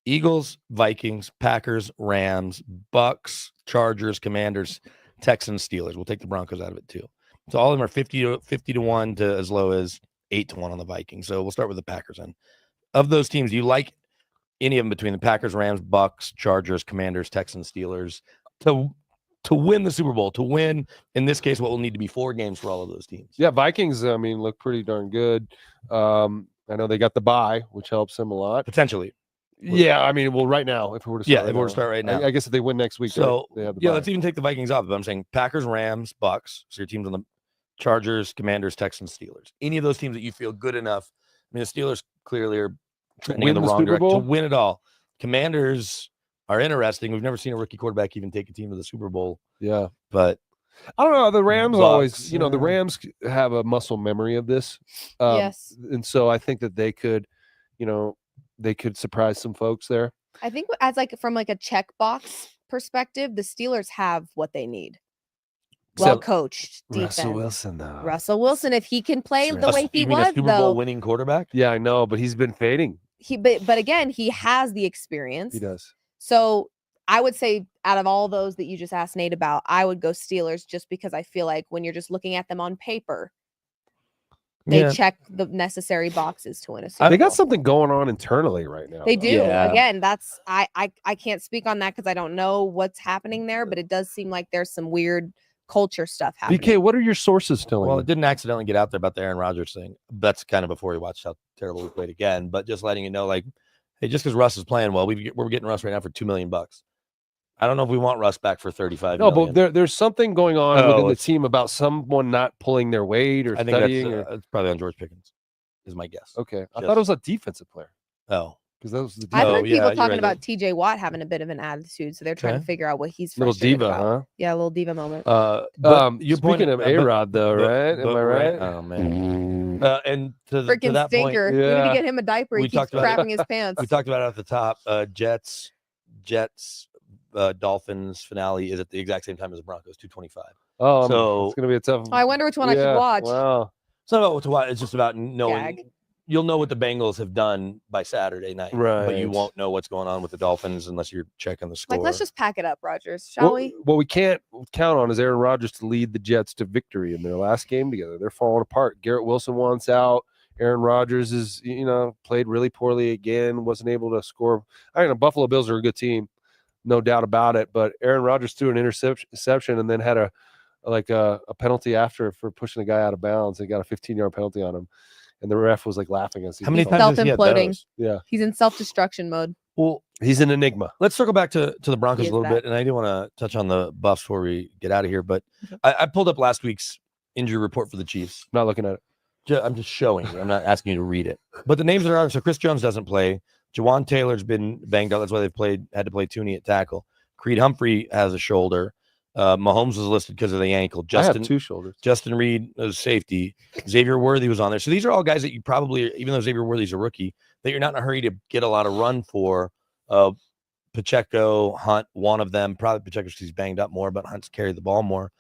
Speaker 4: Eagles, Vikings, Packers, Rams, Bucks, Chargers, Commanders, Texans, Steelers. We'll take the Broncos out of it too. So all of them are 50 to 1 to as low as 8 to 1 on the Vikings. So we'll start with the Packers. And of those teams, do you like any of them between the Packers, Rams, Bucks, Chargers, Commanders, Texans, Steelers to win the Super Bowl? To win, in this case, what will need to be 4 games for all of those teams?
Speaker 5: Yeah, Vikings, I mean, look pretty darn good. I know they got the bye, which helps them a lot.
Speaker 4: Potentially.
Speaker 5: Yeah, I mean, well, right now, if we were to start,
Speaker 4: If we were to start right now.
Speaker 5: I guess if they win next week,
Speaker 4: So
Speaker 5: they have the
Speaker 4: yeah,
Speaker 5: bye.
Speaker 4: let's even take the Vikings off. But I'm saying Packers, Rams, Bucks. So your teams on the Chargers, Commanders, Texans, Steelers. Any of those teams that you feel good enough. I mean, the Steelers clearly are trending in the wrong
Speaker 5: Super
Speaker 4: direction
Speaker 5: Bowl?
Speaker 4: to win it all. Commanders are interesting. We've never seen a rookie quarterback even take a team to the Super Bowl.
Speaker 5: Yeah.
Speaker 4: But
Speaker 5: I don't know. The Rams
Speaker 4: Bucks,
Speaker 5: always, the Rams have a muscle memory of this.
Speaker 1: Yes.
Speaker 5: And so I think that they could, they could surprise some folks there.
Speaker 1: I think as from a checkbox perspective, the Steelers have what they need. Well coached defense.
Speaker 5: Russell Wilson, though.
Speaker 1: Russell Wilson, if he can play the way he
Speaker 4: you mean
Speaker 1: was,
Speaker 4: a Super
Speaker 1: though,
Speaker 4: Bowl winning quarterback?
Speaker 5: Yeah, I know, but he's been fading.
Speaker 1: but again, he has the experience.
Speaker 5: He does.
Speaker 1: So I would say out of all those that you just asked Nate about, I would go Steelers just because I feel like when you're just looking at them on paper, they check the necessary boxes to win a Super Bowl.
Speaker 5: They got something going on internally right now.
Speaker 1: They
Speaker 5: though.
Speaker 1: do.
Speaker 4: Yeah.
Speaker 1: Again, that's I can't speak on that because I don't know what's happening there, but it does seem like there's some weird culture stuff happening.
Speaker 5: BK, what are your sources telling
Speaker 4: Well,
Speaker 5: you?
Speaker 4: it didn't accidentally get out there about the Aaron Rodgers thing. That's kind of before we watched how terrible we played again. But just letting you know, like, hey, just because Russ is playing well, we're getting Russ right now for $2 million. I don't know if we want Russ back for $35
Speaker 5: No,
Speaker 4: million.
Speaker 5: but there's something going on within the
Speaker 4: it's-
Speaker 5: team about someone not pulling their weight or
Speaker 4: I think
Speaker 5: studying.
Speaker 4: that's probably on George Pickens, is my guess.
Speaker 5: Okay, I
Speaker 4: Yes.
Speaker 5: thought it was a defensive player
Speaker 4: Oh,
Speaker 5: because that was the
Speaker 1: I've
Speaker 4: Oh,
Speaker 1: heard
Speaker 4: yeah,
Speaker 1: people
Speaker 4: you're
Speaker 1: talking
Speaker 4: right.
Speaker 1: about TJ Watt having a bit of an attitude, so they're trying
Speaker 4: Okay.
Speaker 1: to figure out what he's
Speaker 5: little
Speaker 1: frustrated
Speaker 5: diva,
Speaker 1: about.
Speaker 5: huh?
Speaker 1: Yeah, a little diva moment.
Speaker 4: you
Speaker 5: Speaking of A-Rod, though, right? Am I right?
Speaker 4: Oh man. And to
Speaker 1: Freaking
Speaker 4: that
Speaker 1: stinker!
Speaker 4: point,
Speaker 1: You need
Speaker 5: Yeah.
Speaker 1: to get him a diaper. He
Speaker 4: We
Speaker 1: keeps
Speaker 4: talked about it.
Speaker 1: crapping his pants.
Speaker 4: we talked about it at the top. Jets, Dolphins finale is at the exact same time as the Broncos, 2:25.
Speaker 5: Oh,
Speaker 4: So-
Speaker 5: it's gonna be a tough.
Speaker 1: Oh, I wonder which one I should
Speaker 5: Yeah,
Speaker 1: watch.
Speaker 5: Wow.
Speaker 4: It's not about what to watch. It's just about knowing.
Speaker 1: Gag.
Speaker 4: You'll know what the Bengals have done by Saturday night, but you
Speaker 5: Right.
Speaker 4: won't know what's going on with the Dolphins unless you're checking the score.
Speaker 1: Like, let's just pack it up, Rogers, shall we?
Speaker 5: What we can't count on is Aaron Rodgers to lead the Jets to victory in their last game together. They're falling apart. Garrett Wilson wants out. Aaron Rodgers is, played really poorly again. Wasn't able to score. I know Buffalo Bills are a good team, no doubt about it. But Aaron Rodgers threw an interception and then had a penalty after for pushing a guy out of bounds. They got a 15-yard penalty on him, and the ref was like laughing as he
Speaker 4: How many
Speaker 5: fell.
Speaker 4: times has he had
Speaker 1: Self-imploding.
Speaker 4: those?
Speaker 5: Yeah.
Speaker 1: He's in self-destruction mode.
Speaker 4: Well,
Speaker 5: He's an enigma.
Speaker 4: let's circle back to the Broncos
Speaker 1: He
Speaker 4: a
Speaker 1: is
Speaker 4: little
Speaker 1: that.
Speaker 4: bit, and I do want to touch on the Buffs before we get out of here. But I pulled up last week's injury report for the Chiefs.
Speaker 5: Not looking at it.
Speaker 4: I'm just showing you. I'm not asking you to read it. But the names that are so Chris Jones doesn't play. Jawan Taylor's been banged up. That's why they've had to play Tooney at tackle. Creed Humphrey has a shoulder. Mahomes was listed because of the ankle.
Speaker 5: I have 2 shoulders.
Speaker 4: Justin Reed was safety. Xavier Worthy was on there. So these are all guys that you probably, even though Xavier Worthy's a rookie, that you're not in a hurry to get a lot of run for. Pacheco, Hunt, one of them. Probably Pacheco because he's banged up more, but Hunt's carried the ball more.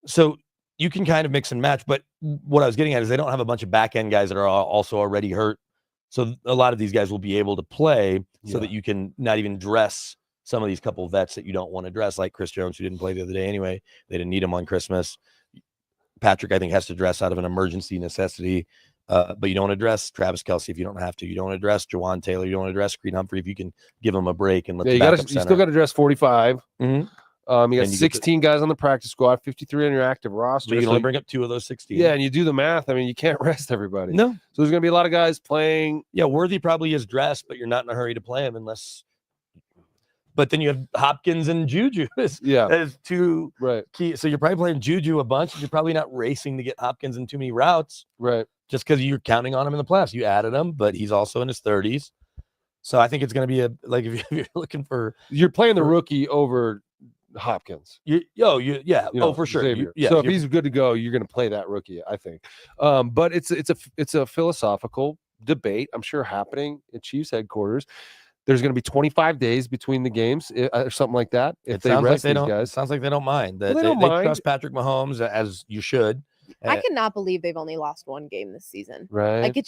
Speaker 4: So you can kind of mix and match. But what I was getting at is they don't have a bunch of back end guys that are also already hurt. So a lot of these guys will be able to play so that you can not even dress some of these couple of vets that you don't want to dress, like Chris Jones, who didn't play the other day anyway. They didn't need him on Christmas. Patrick, I think, has to dress out of an emergency necessity. But you don't want to dress Travis Kelce if you don't have to. You don't want to dress Jawan Taylor. You don't want to dress Creed Humphrey if you can give him a break and let the backup
Speaker 5: you still got to dress 45.
Speaker 4: Mhm.
Speaker 5: You got 16 guys on the practice squad, 53 on your active roster.
Speaker 4: But you can only bring up 2 of those 16.
Speaker 5: Yeah, and you do the math. I mean, you can't rest everybody.
Speaker 4: No.
Speaker 5: So there's going to be a lot of guys playing.
Speaker 4: Yeah, Worthy probably is dressed, but you're not in a hurry to play him unless. But then you have Hopkins and Juju as 2 key. So you're probably playing Juju a bunch. You're probably not racing to get Hopkins in too many routes.
Speaker 5: Right.
Speaker 4: Just because you're counting on him in the playoffs. You added him, but he's also in his 30s. So I think it's going to be if you're looking for.
Speaker 5: You're playing the rookie over Hopkins.
Speaker 4: For sure.
Speaker 5: So if he's good to go, you're going to play that rookie, I think. But it's a philosophical debate, I'm sure, happening at Chiefs headquarters. There's going to be 25 days between the games or something like that. If they rest these guys,
Speaker 4: it sounds like they don't mind.
Speaker 5: They
Speaker 4: trust Patrick Mahomes as you should.
Speaker 1: I cannot believe they've only lost 1 game this season.
Speaker 5: Right.
Speaker 1: Like it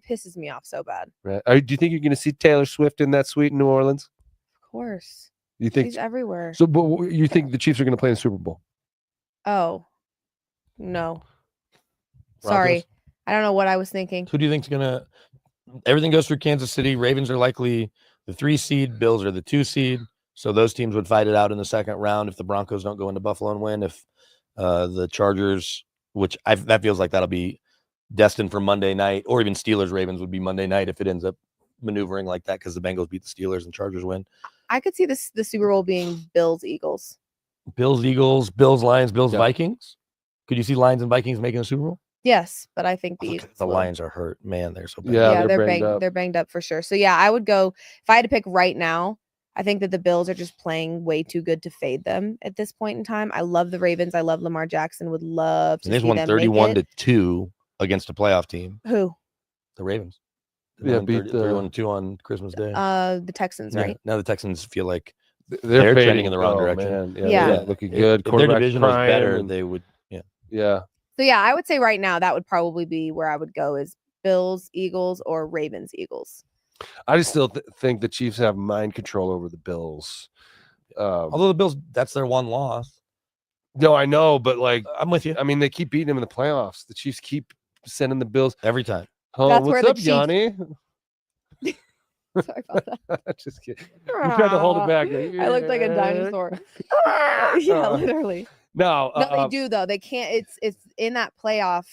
Speaker 1: pisses me off so bad.
Speaker 5: Right. Do you think you're going to see Taylor Swift in that suite in New Orleans?
Speaker 1: Of course.
Speaker 5: You think
Speaker 1: she's everywhere?
Speaker 5: So, but you think the Chiefs are going to play in the Super Bowl?
Speaker 1: Oh, no.
Speaker 4: Broncos?
Speaker 1: Sorry, I don't know what I was thinking.
Speaker 4: Who do you think's gonna? Everything goes through Kansas City. Ravens are likely the 3 seed. Bills are the 2 seed. So those teams would fight it out in the second round if the Broncos don't go into Buffalo and win. If the Chargers, that feels like that'll be destined for Monday night, or even Steelers Ravens would be Monday night if it ends up maneuvering like that because the Bengals beat the Steelers and Chargers win.
Speaker 1: I could see the Super Bowl being Bills Eagles.
Speaker 4: Bills Eagles, Bills Lions, Bills Vikings. Could you see Lions and Vikings making a Super Bowl?
Speaker 1: Yes, but I think the Eagles
Speaker 4: the
Speaker 1: will.
Speaker 4: Lions are hurt. Man, they're so bad.
Speaker 5: Yeah,
Speaker 1: they're banged up for sure. So yeah, I would go if I had to pick right now. I think that the Bills are just playing way too good to fade them at this point in time. I love the Ravens. I love Lamar Jackson. Would love to see them
Speaker 4: won 31-2 against a playoff team.
Speaker 1: Who?
Speaker 4: The Ravens.
Speaker 5: Yeah, beat
Speaker 4: 31-2 on Christmas Day.
Speaker 1: The Texans, right?
Speaker 4: Yeah. Now the Texans feel like
Speaker 5: they're
Speaker 4: trending in the wrong direction.
Speaker 5: Man. Yeah, looking good.
Speaker 4: If their division was better, they would.
Speaker 5: Yeah.
Speaker 1: So yeah, I would say right now that would probably be where I would go is Bills, Eagles, or Ravens, Eagles.
Speaker 5: I just still think the Chiefs have mind control over the Bills.
Speaker 4: Although the Bills, that's their 1 loss.
Speaker 5: No, I know, but
Speaker 4: I'm with you.
Speaker 5: I mean, they keep beating them in the playoffs. The Chiefs keep sending the Bills
Speaker 4: every time.
Speaker 5: Oh,
Speaker 1: That's
Speaker 5: what's
Speaker 1: where the
Speaker 5: up, Yanni?
Speaker 1: Sorry about that.
Speaker 5: Just kidding. You tried to hold it back.
Speaker 1: I looked like a dinosaur. Yeah, literally.
Speaker 5: No,
Speaker 1: they do though. They can't. It's in that playoff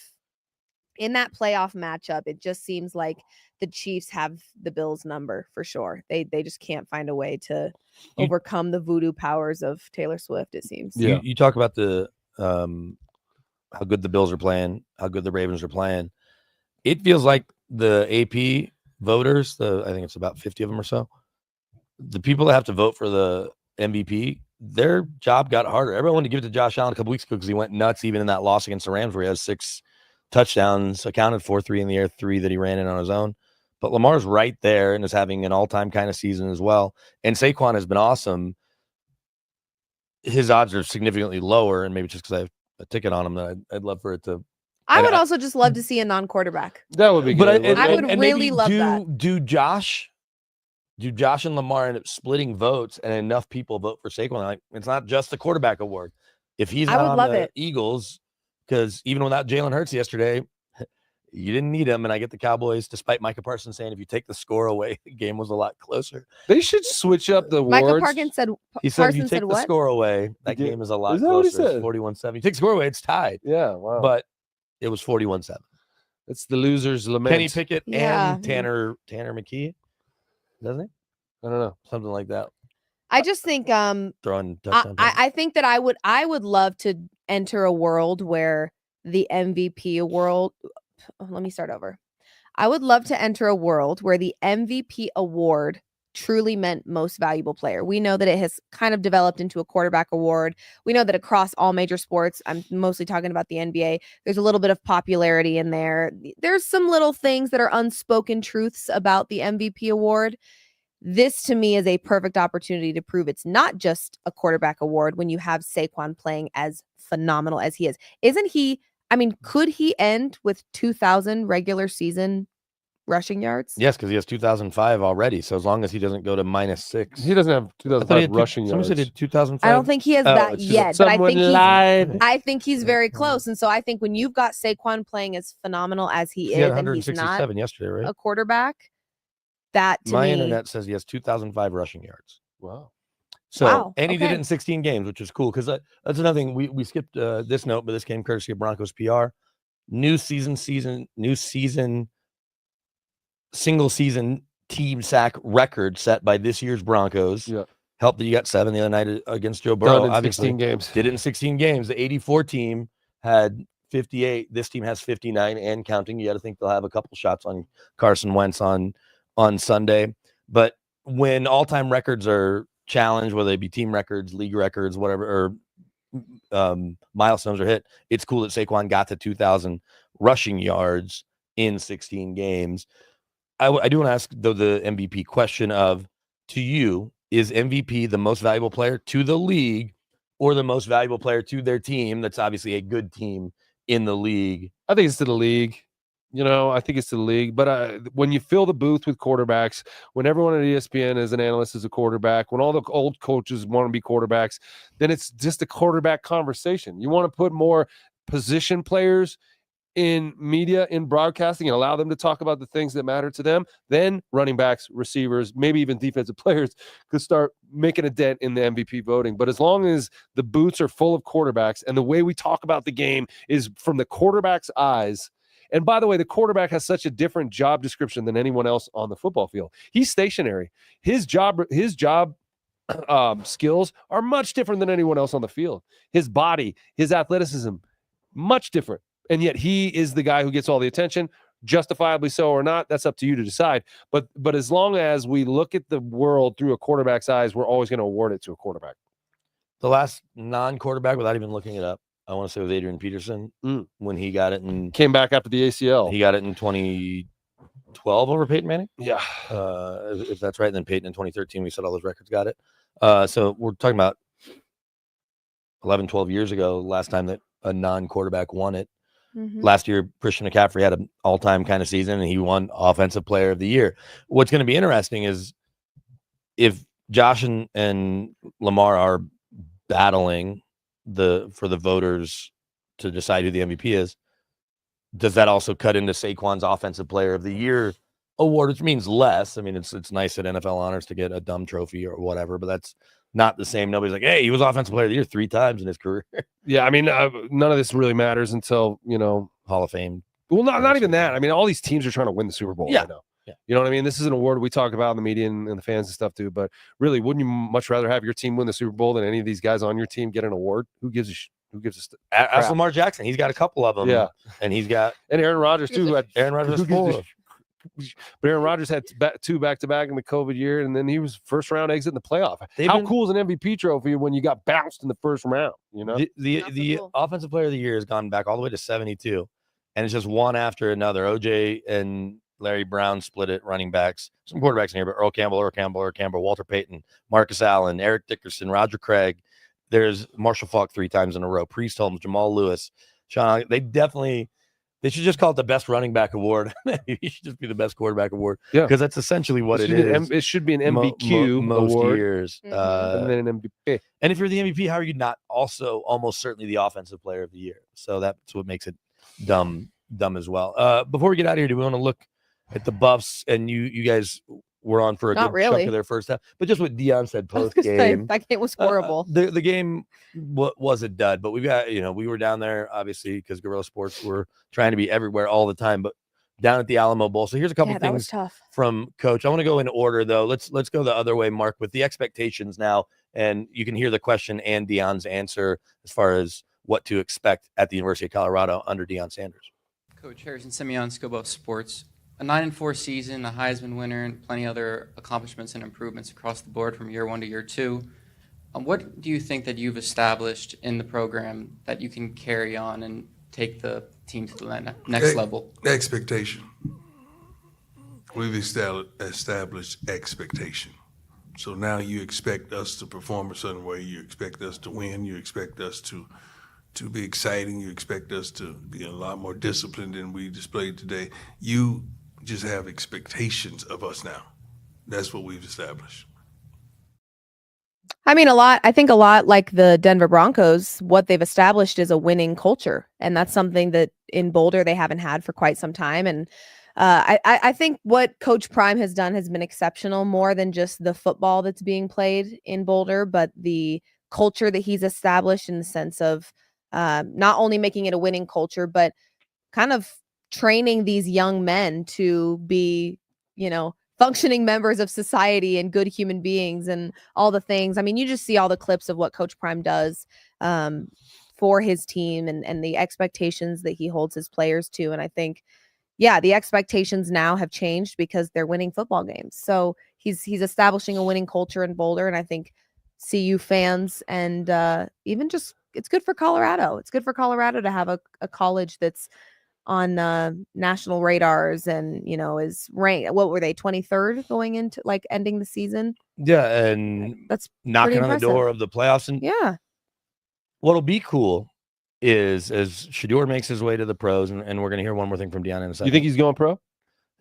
Speaker 1: matchup. It just seems like the Chiefs have the Bills number for sure. They just can't find a way to overcome the voodoo powers of Taylor Swift. It seems.
Speaker 4: Yeah. You talk about the how good the Bills are playing, how good the Ravens are playing. It feels like the AP voters, I think it's about 50 of them or so, the people that have to vote for the MVP, their job got harder. Everyone wanted to give it to Josh Allen a couple weeks ago because he went nuts even in that loss against the Rams where he has 6 touchdowns accounted for, 3 in the air, 3 that he ran in on his own. But Lamar's right there and is having an all-time kind of season as well. And Saquon has been awesome. His odds are significantly lower, and maybe just because I have a ticket on him that I'd love for it to.
Speaker 1: I would also just love to see a non-quarterback.
Speaker 5: That would be good.
Speaker 1: I would really love that.
Speaker 4: Do Josh and Lamar end up splitting votes and enough people vote for Saquon? Like, it's not just the quarterback award. If he's not on the Eagles, because even without Jalen Hurts yesterday, you didn't need him. And I get the Cowboys, despite Micah Parsons saying if you take the score away, the game was a lot closer.
Speaker 5: They should switch up the awards.
Speaker 1: Micah Parsons said,
Speaker 4: he said if you take the score away, that game is a lot closer. It's 41-7. You take the score away, it's tied.
Speaker 5: Yeah, wow.
Speaker 4: But it was 41-7.
Speaker 5: It's the losers' lament.
Speaker 4: Kenny Pickett and Tanner McKee, doesn't he?
Speaker 5: I don't know.
Speaker 4: something like that.
Speaker 1: I just think
Speaker 4: Throwing touchdown.
Speaker 1: I think that I would love to enter a world where the MVP award. Let me start over. I would love to enter a world where the MVP award truly meant most valuable player. We know that it has kind of developed into a quarterback award. We know that across all major sports, I'm mostly talking about the NBA, there's a little bit of popularity in there. There's some little things that are unspoken truths about the MVP award. This to me is a perfect opportunity to prove it's not just a quarterback award when you have Saquon playing as phenomenal as he is. Isn't he? I mean, could he end with 2,000 regular season rushing yards?
Speaker 4: Yes, because he has 2005 already. So as long as he doesn't go to -6,
Speaker 5: He doesn't have
Speaker 4: I thought he
Speaker 5: 2005
Speaker 4: had
Speaker 5: rushing
Speaker 4: Someone
Speaker 5: yards.
Speaker 4: said he had 2005.
Speaker 1: I don't think he has
Speaker 4: Oh,
Speaker 1: that
Speaker 4: it's just
Speaker 1: yet, but I think he's very
Speaker 4: Mm-hmm.
Speaker 1: close. And so I think when you've got Saquon playing as phenomenal as he
Speaker 4: He had
Speaker 1: is, and he's not
Speaker 4: 167 yesterday, right?
Speaker 1: a quarterback, that to
Speaker 4: My
Speaker 1: me,
Speaker 4: internet says he has 2005 rushing yards.
Speaker 5: Wow.
Speaker 4: So,
Speaker 1: Wow,
Speaker 4: and he did
Speaker 1: okay.
Speaker 4: it in 16 games, which is cool because that's another thing. We skipped this note, but this came courtesy of Broncos PR. New season, single season team sack record set by this year's Broncos.
Speaker 5: Yeah.
Speaker 4: Helped that you got 7 the other night against Joe Burrow.
Speaker 5: Done in
Speaker 4: Obviously,
Speaker 5: 16 games.
Speaker 4: did it in 16 games. The 84 team had 58. This team has 59 and counting. You got to think they'll have a couple shots on Carson Wentz on Sunday. But when all-time records are challenged, whether they be team records, league records, whatever, or milestones are hit, it's cool that Saquon got to 2,000 rushing yards in 16 games. I do want to ask, though, the MVP question of, to you, is MVP the most valuable player to the league or the most valuable player to their team? That's obviously a good team in the league.
Speaker 5: I think it's to the league. I think it's to the league. But when you fill the booth with quarterbacks, when everyone at ESPN as an analyst is a quarterback, when all the old coaches want to be quarterbacks, then it's just a quarterback conversation. You want to put more position players in media, in broadcasting, and allow them to talk about the things that matter to them, then running backs, receivers, maybe even defensive players could start making a dent in the MVP voting. But as long as the booths are full of quarterbacks and the way we talk about the game is from the quarterback's eyes, and by the way, the quarterback has such a different job description than anyone else on the football field. He's stationary. His job skills are much different than anyone else on the field. His body, his athleticism, much different. And yet he is the guy who gets all the attention, justifiably so or not. That's up to you to decide. But as long as we look at the world through a quarterback's eyes, we're always going to award it to a quarterback.
Speaker 4: The last non-quarterback, without even looking it up, I want to say it was Adrian Peterson when he got it and
Speaker 5: came back after the ACL.
Speaker 4: He got it in 2012 over Peyton Manning.
Speaker 5: Yeah.
Speaker 4: If that's right, then Peyton in 2013, we said all those records got it. So we're talking about 11, 12 years ago, last time that a non-quarterback won it.
Speaker 1: Mm-hmm.
Speaker 4: Last year, Christian McCaffrey had an all-time kind of season, and he won Offensive Player of the Year. What's going to be interesting is if Josh and Lamar are battling for the voters to decide who the MVP is, does that also cut into Saquon's Offensive Player of the Year award, which means less? I mean, it's nice at NFL honors to get a dumb trophy or whatever, but that's not the same. Nobody's like, hey, he was Offensive Player of the Year 3 times in his career.
Speaker 5: Yeah, I mean, none of this really matters until,
Speaker 4: Hall of Fame.
Speaker 5: Well, not even that. I mean, all these teams are trying to win the Super Bowl right now.
Speaker 4: Yeah.
Speaker 5: You know what I mean? This is an award we talk about in the media and the fans and stuff too. But really, wouldn't you much rather have your team win the Super Bowl than any of these guys on your team get an award? Who gives a
Speaker 4: Ask Lamar Jackson. He's got a couple of them.
Speaker 5: Yeah.
Speaker 4: And he's got
Speaker 5: – and Aaron Rodgers too.
Speaker 4: Aaron Rodgers has 4.
Speaker 5: But Aaron Rodgers had 2 back-to-back in the COVID year, and then he was first-round exit in the playoff. How cool is an MVP trophy when you got bounced in the first round?
Speaker 4: The
Speaker 1: cool.
Speaker 4: Offensive Player of the Year has gone back all the way to 72, and it's just one after another. OJ and Larry Brown split it. Running backs, some quarterbacks in here, but Earl Campbell, Walter Payton, Marcus Allen, Eric Dickerson, Roger Craig. There's Marshall Faulk 3 times in a row. Priest Holmes, Jamal Lewis, Sean. They should just call it the best running back award. It should just be the best quarterback award. Yeah, because that's essentially what it is.
Speaker 5: It should be an MVQ
Speaker 4: most
Speaker 5: award.
Speaker 4: Years.
Speaker 5: And then an MVP.
Speaker 4: And if you're the MVP, how are you not also almost certainly the Offensive Player of the Year? So that's what makes it dumb dumb as well. Before we get out of here, do we want to look at the Buffs? And you guys were on for a
Speaker 1: Not
Speaker 4: good
Speaker 1: really.
Speaker 4: chunk of their first half, but just what Deion said
Speaker 1: I was
Speaker 4: post
Speaker 1: gonna say,
Speaker 4: game.
Speaker 1: that game was horrible.
Speaker 4: The game was a dud, but we've got, we were down there obviously because Guerilla Sports were trying to be everywhere all the time. But down at the Alamo Bowl. So here's a couple
Speaker 1: Yeah, that was
Speaker 4: things
Speaker 1: tough.
Speaker 4: from Coach. I want to go in order, though. Let's go the other way, Mark, with the expectations now. And you can hear the question and Deion's answer as far as what to expect at the University of Colorado under Deion Sanders.
Speaker 9: Coach Harrison Simeon, Guerilla Sports. A 9-4 season, a Heisman winner, and plenty other accomplishments and improvements across the board from year 1 to year 2. What do you think that you've established in the program that you can carry on and take the team to the next level?
Speaker 10: Expectation. We've established expectation. So now you expect us to perform a certain way. You expect us to win. You expect us to be exciting. You expect us to be a lot more disciplined than we displayed today. You just have expectations of us now. That's what we've established.
Speaker 1: I mean, I think a lot like the Denver Broncos, what they've established is a winning culture. And that's something that in Boulder they haven't had for quite some time. And I think what Coach Prime has done has been exceptional, more than just the football that's being played in Boulder, but the culture that he's established in the sense of not only making it a winning culture, but kind of training these young men to be, functioning members of society and good human beings and all the things. I mean, you just see all the clips of what Coach Prime does for his team and the expectations that he holds his players to. And I think, yeah, the expectations now have changed because they're winning football games. So he's establishing a winning culture in Boulder. And I think CU fans and even just, it's good for Colorado. It's good for Colorado to have a college that's on national radars and, is ranked. What were they, 23rd going into ending the season?
Speaker 4: Yeah. And
Speaker 1: that's
Speaker 4: knocking on the door of the playoffs. And
Speaker 1: yeah,
Speaker 4: what'll be cool is as Shedeur makes his way to the pros, and we're going to hear one more thing from Deion in a second.
Speaker 5: You think he's going pro?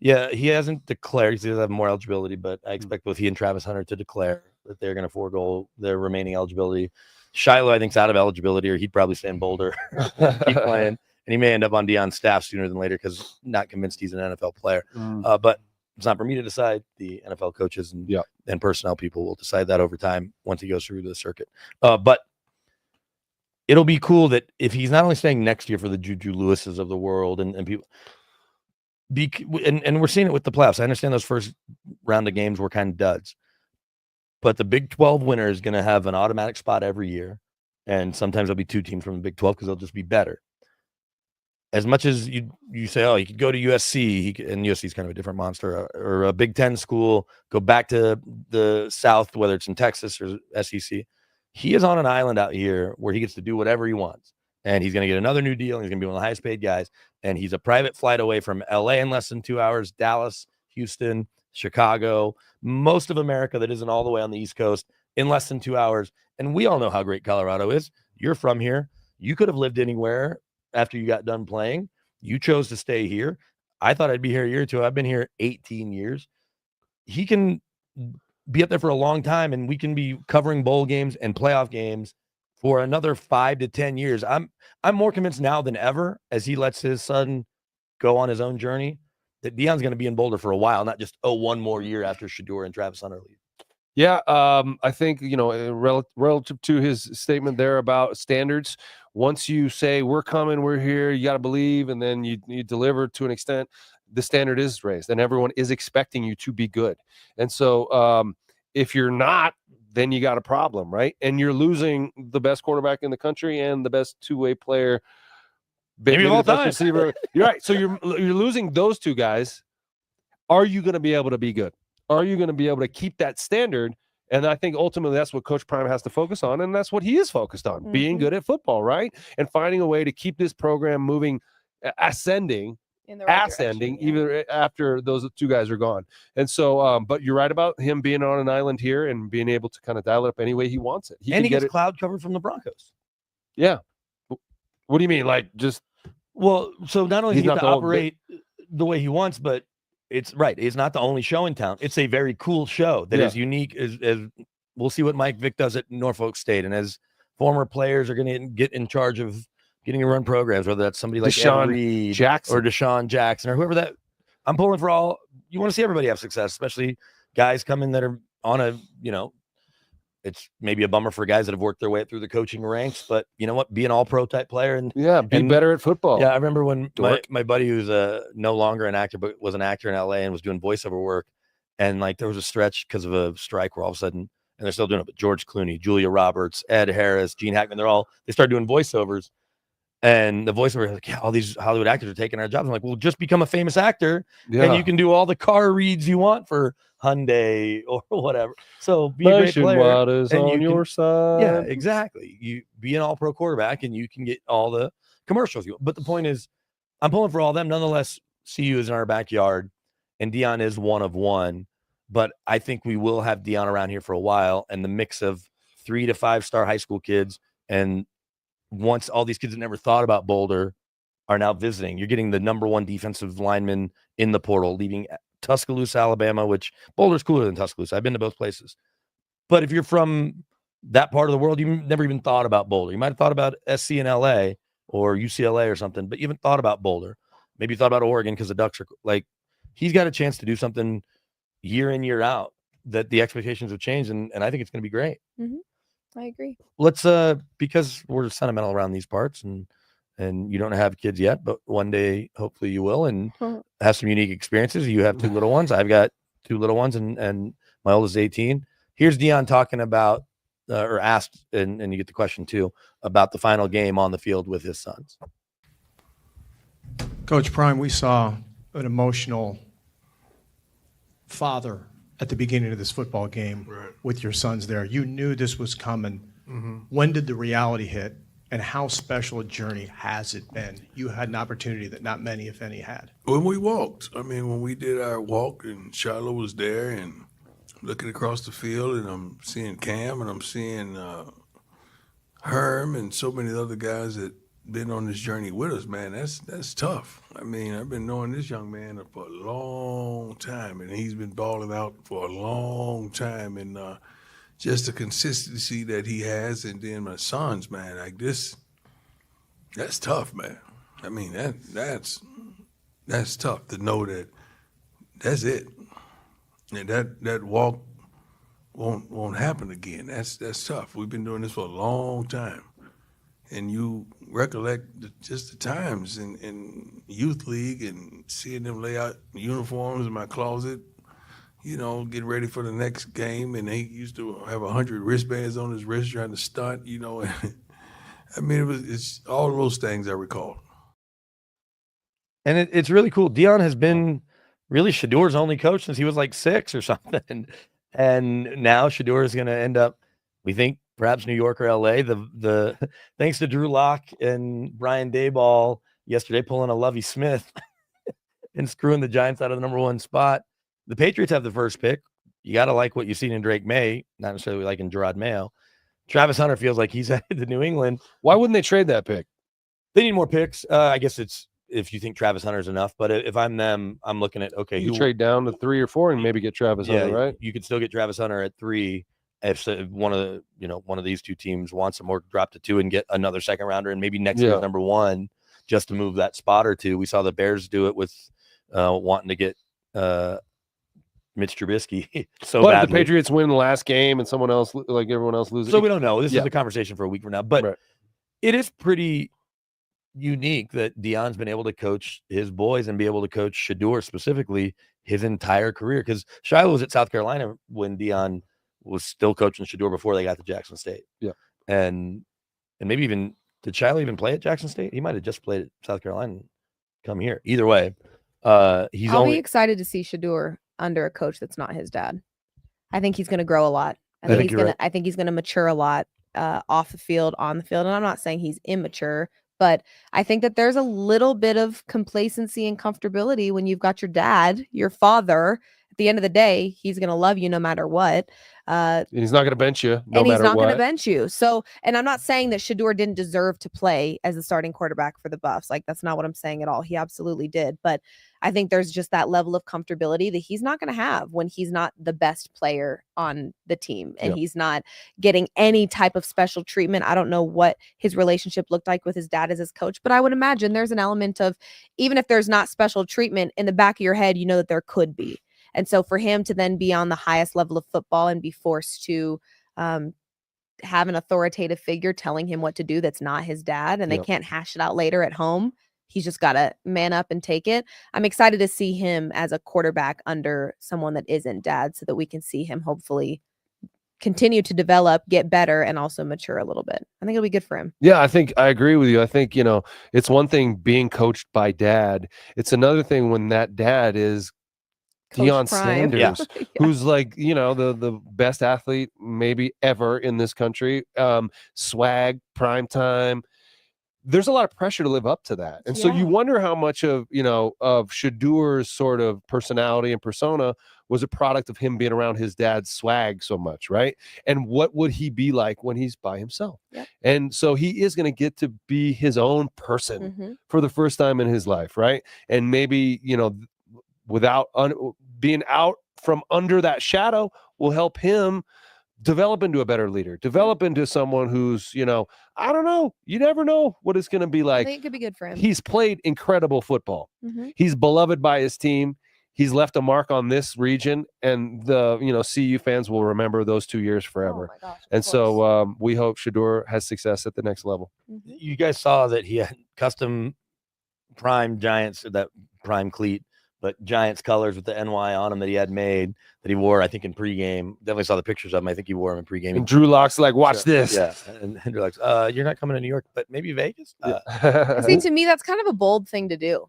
Speaker 4: Yeah, he hasn't declared. He does have more eligibility, but I expect both he and Travis Hunter to declare that they're going to forego their remaining eligibility. Shiloh, I think, is out of eligibility, or he'd probably stay in Boulder, keep playing. And he may end up on Deion's staff sooner than later because not convinced he's an NFL player. But it's not for me to decide. The NFL coaches and personnel people will decide that over time once he goes through the circuit. But it'll be cool that if he's not only staying next year for the Juju Lewises of the world and people, and we're seeing it with the playoffs. I understand those first round of games were kind of duds, but the Big 12 winner is going to have an automatic spot every year. And sometimes there'll be two teams from the Big 12 because they'll just be better. As much as you say, oh, he could go to USC, and USC is kind of a different monster, or a Big 10 school, go back to the South, whether it's in Texas or SEC. He is on an island out here where he gets to do whatever he wants. And he's going to get another new deal. And he's going to be one of the highest paid guys. And he's a private flight away from LA in less than 2 hours, Dallas, Houston, Chicago, most of America that isn't all the way on the East Coast in less than 2 hours. And we all know how great Colorado is. You're from here. You could have lived anywhere after you got done playing. You chose to stay here. I thought I'd be here a year or two. I've been here 18 years. He can be up there for a long time, and we can be covering bowl games and playoff games for another 5 to 10 years. I'm more convinced now than ever, as he lets his son go on his own journey, that Deion's going to be in Boulder for a while, not just one more year after Shedeur and Travis Hunter leave.
Speaker 5: Yeah, I think, relative to his statement there about standards, once you say we're coming, we're here, you got to believe, and then you deliver to an extent, the standard is raised and everyone is expecting you to be good. And so if you're not, then you got a problem, right? And you're losing the best quarterback in the country and the best two-way player.
Speaker 4: Maybe of all time.
Speaker 5: Receiver. You're right. So you're losing those two guys. Are you going to be able to be good? Are you going to be able to keep that standard? And I think ultimately that's what Coach Prime has to focus on. And that's what he is focused on, being good at football, right? And finding a way to keep this program moving, ascending, even after those two guys are gone. And so, but you're right about him being on an island here and being able to kind of dial it up any way he wants it.
Speaker 4: He gets cloud cover from the Broncos.
Speaker 5: Yeah. What do you mean?
Speaker 4: Well, so not only does he get to operate the way he wants, but it's right. It's not the only show in town. It's a very cool show that is unique. As we'll see what Mike Vick does at Norfolk State, and as former players are going to get in charge of getting to run programs, whether that's somebody like
Speaker 5: Deshaun
Speaker 4: Reed
Speaker 5: Jackson
Speaker 4: or Deshaun Jackson or whoever that. I'm pulling for all. You want to see everybody have success, especially guys coming that are on a it's maybe a bummer for guys that have worked their way through the coaching ranks, but you know what? Be an all-pro type player and
Speaker 5: be better at football.
Speaker 4: Yeah, I remember when my buddy who's no longer an actor, but was an actor in LA and was doing voiceover work, and like there was a stretch because of a strike where all of a sudden, and they're still doing it, but George Clooney, Julia Roberts, Ed Harris, Gene Hackman, they started doing voiceovers. And the voiceover was like, yeah, all these Hollywood actors are taking our jobs. I'm like, well, just become a famous actor and you can do all the car reads you want for Hyundai or whatever. So be a great player.
Speaker 5: And on your side.
Speaker 4: Yeah, exactly. You be an all-pro quarterback and you can get all the commercials. But the point is, I'm pulling for all of them. Nonetheless, CU is in our backyard and Deion is one of one. But I think we will have Deion around here for a while. And the mix of 3 to 5 star high school kids and once all these kids that never thought about Boulder are now visiting, you're getting the number 1 defensive lineman in the portal, leaving Tuscaloosa, Alabama, which Boulder's cooler than Tuscaloosa. I've been to both places. But if you're from that part of the world, you've never even thought about Boulder. You might have thought about SC in LA or UCLA or something, but you haven't thought about Boulder. Maybe you thought about Oregon because the Ducks are like, he's got a chance to do something year in, year out that the expectations have changed. And I think it's going to be great.
Speaker 1: Mm-hmm. I agree.
Speaker 4: Let's because we're sentimental around these parts and you don't have kids yet, but one day hopefully you will and have some unique experiences. You have 2 little ones. I've got 2 little ones and my oldest is 18. Here's Deion talking about or asked, and you get the question too, about the final game on the field with his sons.
Speaker 11: Coach Prime, we saw an emotional father at the beginning of this football game with your sons there. You knew this was coming. Mm-hmm. When did the reality hit, and how special a journey has it been? You had an opportunity that not many, if any, had.
Speaker 10: When we walked, when we did our walk and Shiloh was there and looking across the field and I'm seeing Cam and I'm seeing Herm and so many other guys that been on this journey with us, man, that's tough. I've been knowing this young man for a long time, and he's been balling out for a long time, and just the consistency that he has, and then my sons, man, like this, that's tough, man. That's tough to know that that's it, and that walk won't happen again. That's tough. We've been doing this for a long time. And you recollect just the times in youth league and seeing them lay out uniforms in my closet, getting ready for the next game. And he used to have 100 wristbands on his wrist trying to stunt, it's all of those things I recall.
Speaker 4: And it's really cool. Deion has been really Shedeur's only coach since he was like 6 or something. And now Shedeur is going to end up, we think, perhaps New York or LA. The thanks to Drew Lock and Brian Daboll yesterday pulling a Lovie Smith and screwing the Giants out of the number 1 spot. The Patriots have the first pick. You got to like what you've seen in Drake May, not necessarily like in Gerard Mayo. Travis Hunter feels like he's headed to New England.
Speaker 5: Why wouldn't they trade that pick?
Speaker 4: They need more picks. I guess it's if you think Travis Hunter's enough, but if I'm them, I'm looking at, okay,
Speaker 5: you trade down to 3 or 4 and maybe get Travis Hunter, right?
Speaker 4: You could still get Travis Hunter at 3. If one of these 2 teams wants him, or drop to 2 and get another second rounder and maybe next year's number 1 just to move that spot or 2. We saw the Bears do it with wanting to get Mitch Trubisky
Speaker 5: but badly. If the Patriots win the last game and someone else, like everyone else, loses.
Speaker 4: So we don't know. This is a conversation for a week from now. But it is pretty unique that Deion's been able to coach his boys and be able to coach Shedeur specifically his entire career. Because Shiloh was at South Carolina when Deion was still coaching Shedeur before they got to Jackson State.
Speaker 5: Yeah.
Speaker 4: And maybe even, did Shiloh even play at Jackson State? He might have just played at South Carolina and come here. Either way, I'll
Speaker 1: be excited to see Shedeur under a coach that's not his dad. I think he's going to grow a lot. I think he's going to mature a lot off the field, on the field. And I'm not saying he's immature, but I think that there's a little bit of complacency and comfortability when you've got your dad, your father. At the end of the day, he's going to love you no matter what.
Speaker 5: He's not going to bench you
Speaker 1: and he's not going to bench you. So, and I'm not saying that Shedeur didn't deserve to play as the starting quarterback for the Buffs. Like, that's not what I'm saying at all. He absolutely did. But I think there's just that level of comfortability that he's not going to have when he's not the best player on the team and he's not getting any type of special treatment. I don't know what his relationship looked like with his dad as his coach, but I would imagine there's an element of, even if there's not special treatment, in the back of your head, you know that there could be. And so for him to then be on the highest level of football and be forced to have an authoritative figure telling him what to do that's not his dad, and they can't hash it out later at home. He's just got to man up and take it. I'm excited to see him as a quarterback under someone that isn't dad, so that we can see him hopefully continue to develop, get better, and also mature a little bit. I think it'll be good for him.
Speaker 5: Yeah, I think I agree with you. I think, it's one thing being coached by dad. It's another thing when that dad is
Speaker 1: Coach
Speaker 5: Deion
Speaker 1: Prime.
Speaker 5: Sanders, who's like, the best athlete maybe ever in this country. Swag, prime time. There's a lot of pressure to live up to that. And so you wonder how much of Shedeur's sort of personality and persona was a product of him being around his dad's swag so much, right? And what would he be like when he's by himself?
Speaker 1: Yep.
Speaker 5: And so he is going to get to be his own person for the first time in his life, right? And maybe, without being out from under that shadow will help him develop into a better leader, develop into someone who's, I don't know. You never know what it's going to be like.
Speaker 1: I think it could be good for him.
Speaker 5: He's played incredible football. He's beloved by his team. He's left a mark on this region, and the CU fans will remember those 2 years forever.
Speaker 1: Oh my gosh,
Speaker 5: and so we hope Shedeur has success at the next level.
Speaker 4: You guys saw that he had custom Prime Giants, that Prime cleat, but Giants colors with the NY on them that he had made, that he wore, I think, in pregame. Definitely saw the pictures of him. I think he wore them in pregame.
Speaker 5: And Drew Lock's like, watch this.
Speaker 4: Yeah. And Drew Lock's, you're not coming to New York, but maybe Vegas?
Speaker 1: See, to me, that's kind of a bold thing to do.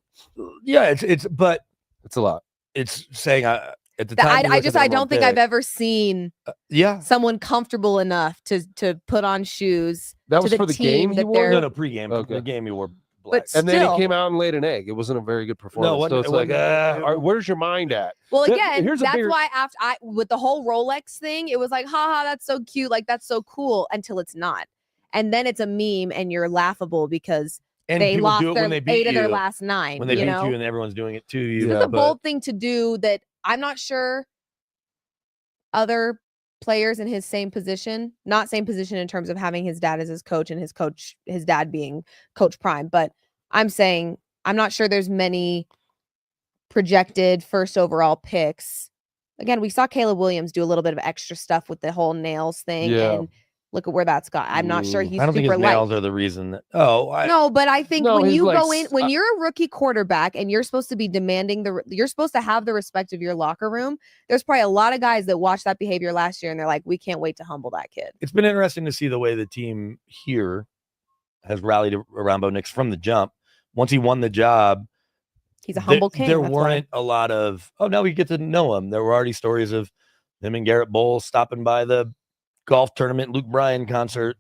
Speaker 4: Yeah, but
Speaker 5: it's a lot.
Speaker 4: It's saying at the time.
Speaker 1: I don't think I've ever seen someone comfortable enough to put on shoes.
Speaker 5: That was for the game he wore?
Speaker 4: No, pregame. Okay. The game he wore black.
Speaker 1: But
Speaker 5: and then he came out and laid an egg. It wasn't a very good performance.
Speaker 4: No,
Speaker 5: so it's like, where's your mind at?
Speaker 1: Well, again, that's why after with the whole Rolex thing, it was like, haha, that's so cute. Like, that's so cool, until it's not. And then it's a meme and you're laughable because they lost their 8 of their last 9.
Speaker 4: When they beat you and everyone's doing it to you.
Speaker 1: It's a bold thing to do that I'm not sure other players in his same position, not same position in terms of having his dad as his coach and his dad being Coach Prime, but I'm saying I'm not sure there's many projected first overall picks. Again, we saw Caleb Williams do a little bit of extra stuff with the whole nails thing, and look at where that's got. I'm not sure he's
Speaker 4: I don't
Speaker 1: super
Speaker 4: think his nails are the reason that. No,
Speaker 1: but I think when you go in, when you're a rookie quarterback and you're supposed to be demanding you're supposed to have the respect of your locker room. There's probably a lot of guys that watched that behavior last year and they're like, we can't wait to humble that kid.
Speaker 4: It's been interesting to see the way the team here has rallied around Bo Nix from the jump. Once he won the job,
Speaker 1: he's a humble king.
Speaker 4: There weren't a lot of, now we get to know him. There were already stories of him and Garrett Bowles stopping by the golf tournament, Luke Bryan concert,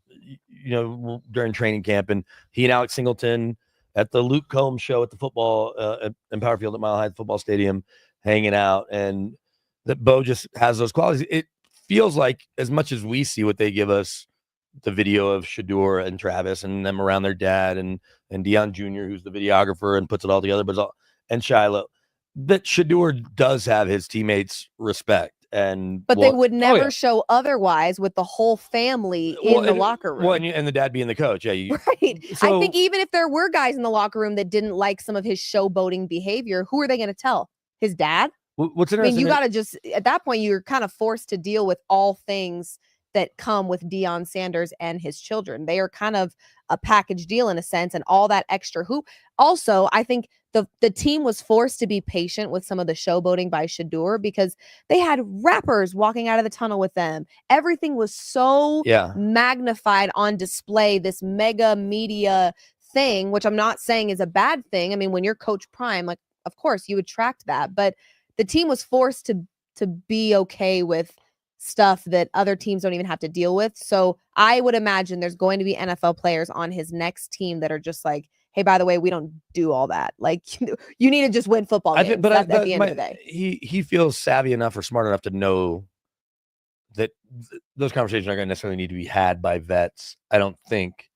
Speaker 4: during training camp, and he and Alex Singleton at the Luke Combs show at the football in Power Field at Mile High Football Stadium, hanging out, and that Bo just has those qualities. It feels like, as much as we see what they give us, the video of Shedeur and Travis and them around their dad and Deion Jr., who's the videographer and puts it all together, and Shiloh, that Shedeur does have his teammates' respect. But
Speaker 1: they would never show otherwise with the whole family in the locker room.
Speaker 4: Well, and the dad being the coach. Yeah.
Speaker 1: Right. So, I think even if there were guys in the locker room that didn't like some of his showboating behavior, who are they going to tell? His dad?
Speaker 4: What's interesting?
Speaker 1: You got to just, at that point, you're kind of forced to deal with all things that come with Deion Sanders and his children. They are kind of a package deal in a sense, and all that extra hoop. Also, I think the team was forced to be patient with some of the showboating by Shedeur because they had rappers walking out of the tunnel with them. Everything was so magnified on display, this mega media thing, which I'm not saying is a bad thing. I mean, when you're Coach Prime, like, of course you attract that, but the team was forced to be okay with stuff that other teams don't even have to deal with. So I would imagine there's going to be NFL players on his next team that are just like, hey, by the way, we don't do all that. Like, you need to just win football games at the end of the day.
Speaker 4: He feels savvy enough or smart enough to know that those conversations aren't going to necessarily need to be had by vets, I don't think,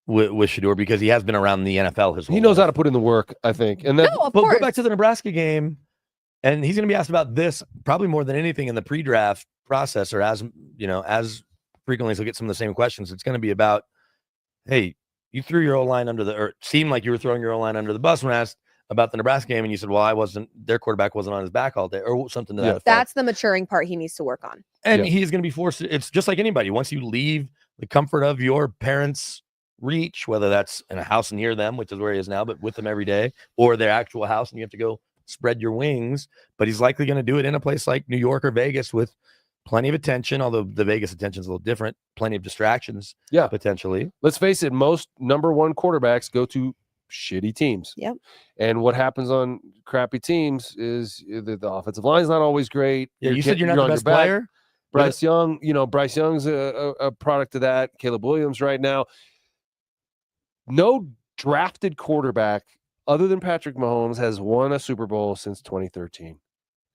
Speaker 4: with Shedeur, because he has been around the NFL his whole
Speaker 5: He knows
Speaker 4: life.
Speaker 5: how to put in the work, I think. And then,
Speaker 1: of
Speaker 4: but
Speaker 1: course.
Speaker 4: Go back to the Nebraska game, and he's going to be asked about this probably more than anything in the pre-draft process, or as frequently as he'll get some of the same questions. It's going to be about, hey, you threw your O-line or seemed like you were throwing your O-line under the bus when asked about the Nebraska game and you said, well, their quarterback wasn't on his back all day or something to that effect.
Speaker 1: That's the maturing part he needs to work on.
Speaker 4: And he's going to be forced. It's just like anybody. Once you leave the comfort of your parents' reach, whether that's in a house near them, which is where he is now, but with them every day, or their actual house, and you have to go spread your wings. But he's likely going to do it in a place like New York or Vegas with plenty of attention, although the Vegas attention is a little different, plenty of distractions, potentially.
Speaker 5: Let's face it, most number one quarterbacks go to shitty teams.
Speaker 1: Yep.
Speaker 5: And what happens on crappy teams is the offensive line is not always great.
Speaker 4: Yeah, you said you're not the best player.
Speaker 5: Bryce Young, Bryce Young's a product of that. Caleb Williams right now. No drafted quarterback other than Patrick Mahomes has won a Super Bowl since 2013.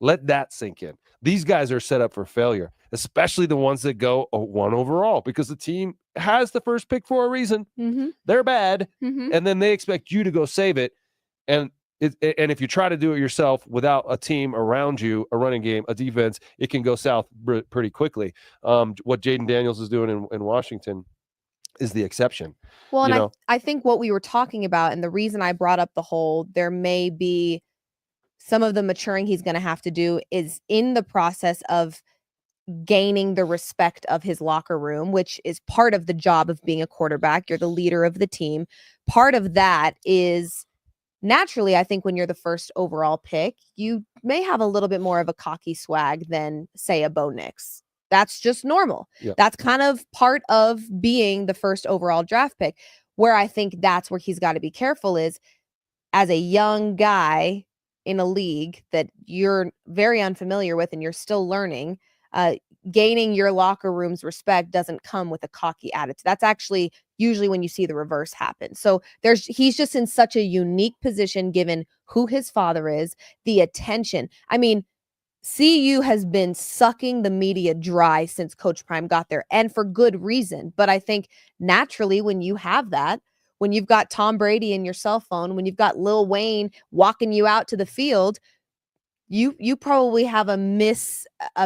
Speaker 5: Let that sink in. These guys are set up for failure, especially the ones that go 1 overall, because the team has the first pick for a reason.
Speaker 1: Mm-hmm.
Speaker 5: They're bad,
Speaker 1: Mm-hmm.
Speaker 5: and then they expect you to go save it. And if you try to do it yourself without a team around you, a running game, a defense, it can go south pretty quickly. What Jaden Daniels is doing in Washington is the exception.
Speaker 1: Well, and I think what we were talking about, and the reason I brought up the whole, there may be some of the maturing he's going to have to do is in the process of gaining the respect of his locker room, which is part of the job of being a quarterback. You're the leader of the team. Part of that is naturally, I think when you're the first overall pick, you may have a little bit more of a cocky swag than, say, a Bo Nix. That's just normal.
Speaker 5: Yep.
Speaker 1: That's kind of part of being the first overall draft pick. Where I think that's where he's got to be careful is as a young guy in a league that you're very unfamiliar with and you're still learning, gaining your locker room's respect doesn't come with a cocky attitude. That's actually usually when you see the reverse happen. So he's just in such a unique position given who his father is, the attention. I mean, CU has been sucking the media dry since Coach Prime got there, and for good reason. But I think naturally when you have that, when you've got Tom Brady in your cell phone, when you've got Lil Wayne walking you out to the field, you probably have a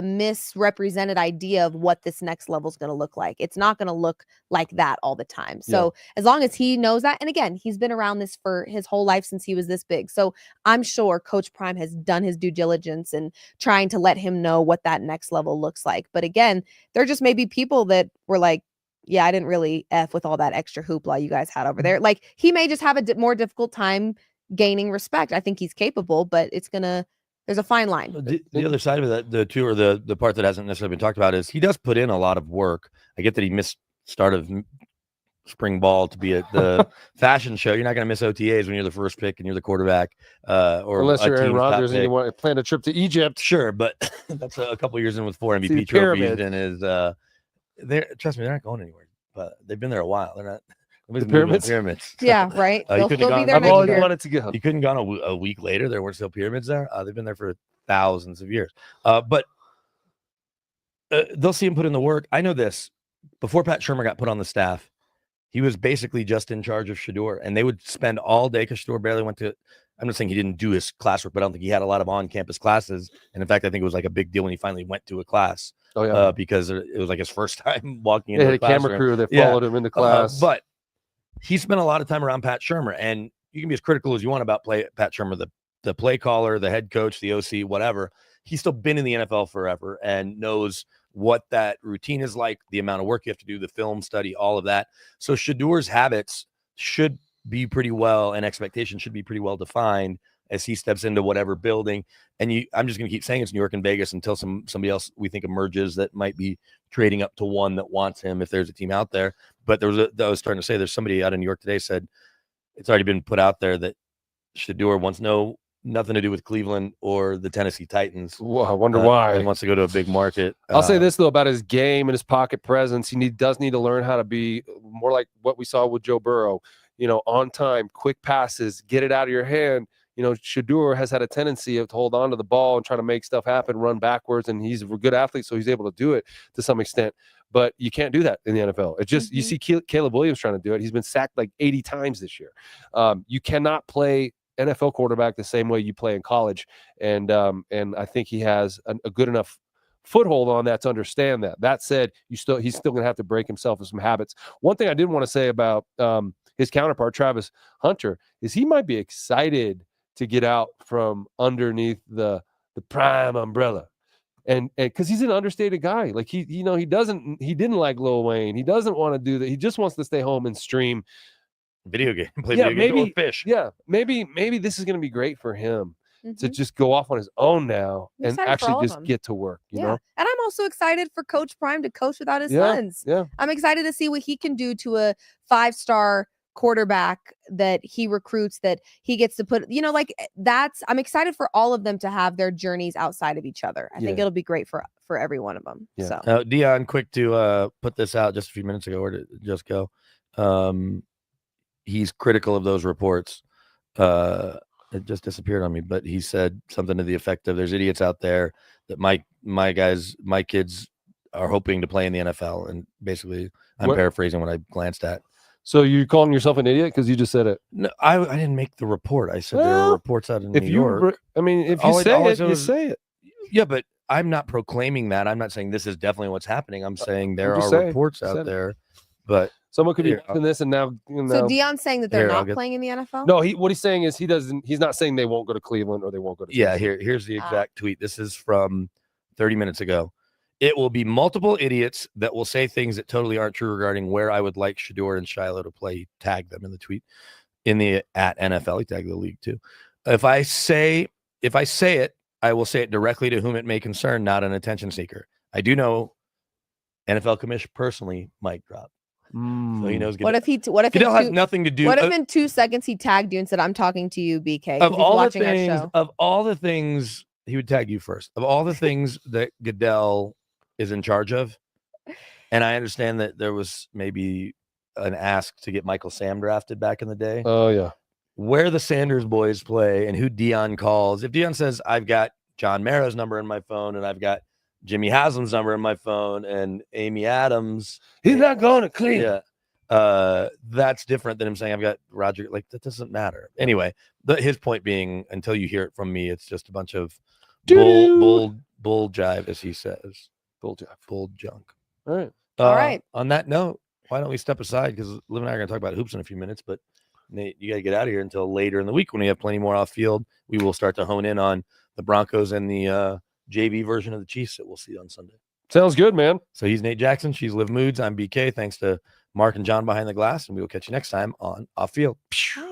Speaker 1: misrepresented idea of what this next level is going to look like. It's not going to look like that all the time. So as long as he knows that, and again, he's been around this for his whole life since he was this big. So I'm sure Coach Prime has done his due diligence and trying to let him know what that next level looks like. But again, there just may be people that were like, yeah, I didn't really F with all that extra hoopla you guys had over there. Like he may just have a more difficult time gaining respect. I think he's capable, but there's a fine line.
Speaker 4: The other side of that, the part that hasn't necessarily been talked about is he does put in a lot of work. I get that he missed start of spring ball to be at the fashion show. You're not going to miss OTAs when you're the first pick and you're the quarterback. Or
Speaker 5: unless you're Aaron Rodgers and you want to plan a trip to Egypt.
Speaker 4: Sure, but that's a couple years in with 4 MVP trophies and is trust me, they're not going anywhere. But they've been there a while. They're not.
Speaker 5: The pyramids?
Speaker 1: Yeah, right. They'll still be there
Speaker 5: I've always
Speaker 1: next year.
Speaker 5: wanted to go.
Speaker 4: You couldn't gone a week later. There weren't still pyramids there. They've been there for thousands of years. But they'll see him put in the work. I know this. Before Pat Shurmur got put on the staff, he was basically just in charge of Shedeur. And they would spend all day because Shedeur barely went to – I'm not saying he didn't do his classwork, but I don't think he had a lot of on-campus classes. And, in fact, I think it was like a big deal when he finally went to a class.
Speaker 5: Oh, yeah.
Speaker 4: Because it was like his first time walking into
Speaker 5: a camera crew that followed him into class.
Speaker 4: But he spent a lot of time around Pat Shurmur, and you can be as critical as you want about Pat Shurmur, the play caller, the head coach, the OC, whatever. He's still been in the NFL forever and knows what that routine is like, the amount of work you have to do, the film study, all of that. So Shedeur's habits should be pretty well, and expectations should be pretty well defined as he steps into whatever building. And I'm just going to keep saying it's New York and Vegas until somebody else we think emerges that might be trading up to one that wants him if there's a team out there. But I was starting to say there's somebody out in New York today said it's already been put out there that Shedeur wants nothing to do with Cleveland or the Tennessee Titans.
Speaker 5: Well, I wonder why.
Speaker 4: He wants to go to a big market.
Speaker 5: I'll say this, though, about his game and his pocket presence. He does need to learn how to be more like what we saw with Joe Burrow, on time, quick passes, get it out of your hand. Shedeur has had a tendency to hold on to the ball and try to make stuff happen, run backwards, and he's a good athlete, so he's able to do it to some extent. But you can't do that in the NFL. It just you see Caleb Williams trying to do it. He's been sacked like 80 times this year. You cannot play NFL quarterback the same way you play in college, and I think he has a good enough foothold on that to understand that. That said, he's still going to have to break himself of some habits. One thing I did want to say about his counterpart, Travis Hunter, is he might be excited to get out from underneath the prime umbrella. And because he's an understated guy, like he didn't like Lil Wayne. He doesn't want to do that. He just wants to stay home and stream
Speaker 4: video game, play
Speaker 5: yeah,
Speaker 4: video game,
Speaker 5: maybe
Speaker 4: or fish.
Speaker 5: Yeah, maybe this is going to be great for him to
Speaker 1: Mhm.
Speaker 5: just go off on his own now
Speaker 1: I'm
Speaker 5: and
Speaker 1: excited for
Speaker 5: actually
Speaker 1: all of
Speaker 5: just
Speaker 1: them.
Speaker 5: get to work. You
Speaker 1: Yeah.
Speaker 5: know,
Speaker 1: And I'm also excited for Coach Prime to coach without his
Speaker 5: yeah,
Speaker 1: sons.
Speaker 5: yeah.
Speaker 1: I'm excited to see what he can do to a 5-star quarterback that he recruits, that he gets to put, I'm excited for all of them to have their journeys outside of each other. I think
Speaker 5: Yeah.
Speaker 1: it'll be great for every one of them.
Speaker 5: Yeah.
Speaker 1: So
Speaker 4: Deion, quick to put this out just a few minutes ago. Where did it just go? He's critical of those reports. It just disappeared on me, but he said something to the effect of, "There's idiots out there that my kids are hoping to play in the NFL." And basically, I'm
Speaker 5: What?
Speaker 4: paraphrasing what I glanced at.
Speaker 5: So you're calling yourself an idiot because you just said it?
Speaker 4: No, I didn't make the report. I said there
Speaker 5: Well,
Speaker 4: were reports out in
Speaker 5: If
Speaker 4: New
Speaker 5: you,
Speaker 4: York.
Speaker 5: if you
Speaker 4: All I
Speaker 5: say it,
Speaker 4: said
Speaker 5: you
Speaker 4: was-
Speaker 5: say it.
Speaker 4: Yeah, but I'm not proclaiming that. I'm not saying this is definitely what's happening. I'm saying there
Speaker 5: just
Speaker 4: are
Speaker 5: saying.
Speaker 4: reports
Speaker 5: Said
Speaker 4: out
Speaker 5: it.
Speaker 4: there, but
Speaker 5: Someone could be
Speaker 4: Here,
Speaker 5: watching this and now,
Speaker 1: So Deion's saying that they're
Speaker 4: Here, I'll
Speaker 1: not
Speaker 4: get-
Speaker 1: playing in the NFL?
Speaker 5: no, what he's saying is he's not saying they won't go to Cleveland or they won't go to
Speaker 4: yeah,
Speaker 5: Tennessee.
Speaker 4: here's the exact tweet. This is from 30 minutes ago. It will be multiple idiots that will say things that totally aren't true regarding where I would like Shedeur and Shiloh to play. He tagged them in the tweet at NFL. He tagged the league too. If I say it, I will say it directly to whom it may concern, not an attention seeker. I do know NFL commissioner personally, mic drop. So he knows.
Speaker 1: What if
Speaker 4: Goodell has nothing to do?
Speaker 1: What if in 2 seconds he tagged you and said, "I'm talking to you, BK"? 'cause
Speaker 4: Of
Speaker 1: he's
Speaker 4: all the
Speaker 1: watching our
Speaker 4: things,
Speaker 1: show.
Speaker 4: of all the things, he would tag you first. Of all the things that Goodell is in charge of, and I understand that there was maybe an ask to get Michael Sam drafted back in the day.
Speaker 5: Oh yeah.
Speaker 4: Where the Sanders boys play and who Deion calls. If Deion says, "I've got John Mara's number in my phone and I've got Jimmy Haslam's number in my phone and Amy Adams,"
Speaker 5: He's not going to Cleveland.
Speaker 4: yeah, that's different than him saying, "I've got Roger." Like, that doesn't matter. Anyway, his point being, until you hear it from me, it's just a bunch of bull jive, as he says. Bull junk.
Speaker 5: All right.
Speaker 1: All right.
Speaker 4: On that note, why don't we step aside, because Liv and I are going to talk about hoops in a few minutes, but Nate, you got to get out of here until later in the week when we have plenty more off field. We will start to hone in on the Broncos and the JV version of the Chiefs that we'll see on Sunday.
Speaker 5: Sounds good, man.
Speaker 4: So he's Nate Jackson. She's Liv Moods. I'm BK. Thanks to Mark and John behind the glass, and we will catch you next time on Off Field.
Speaker 1: Bye.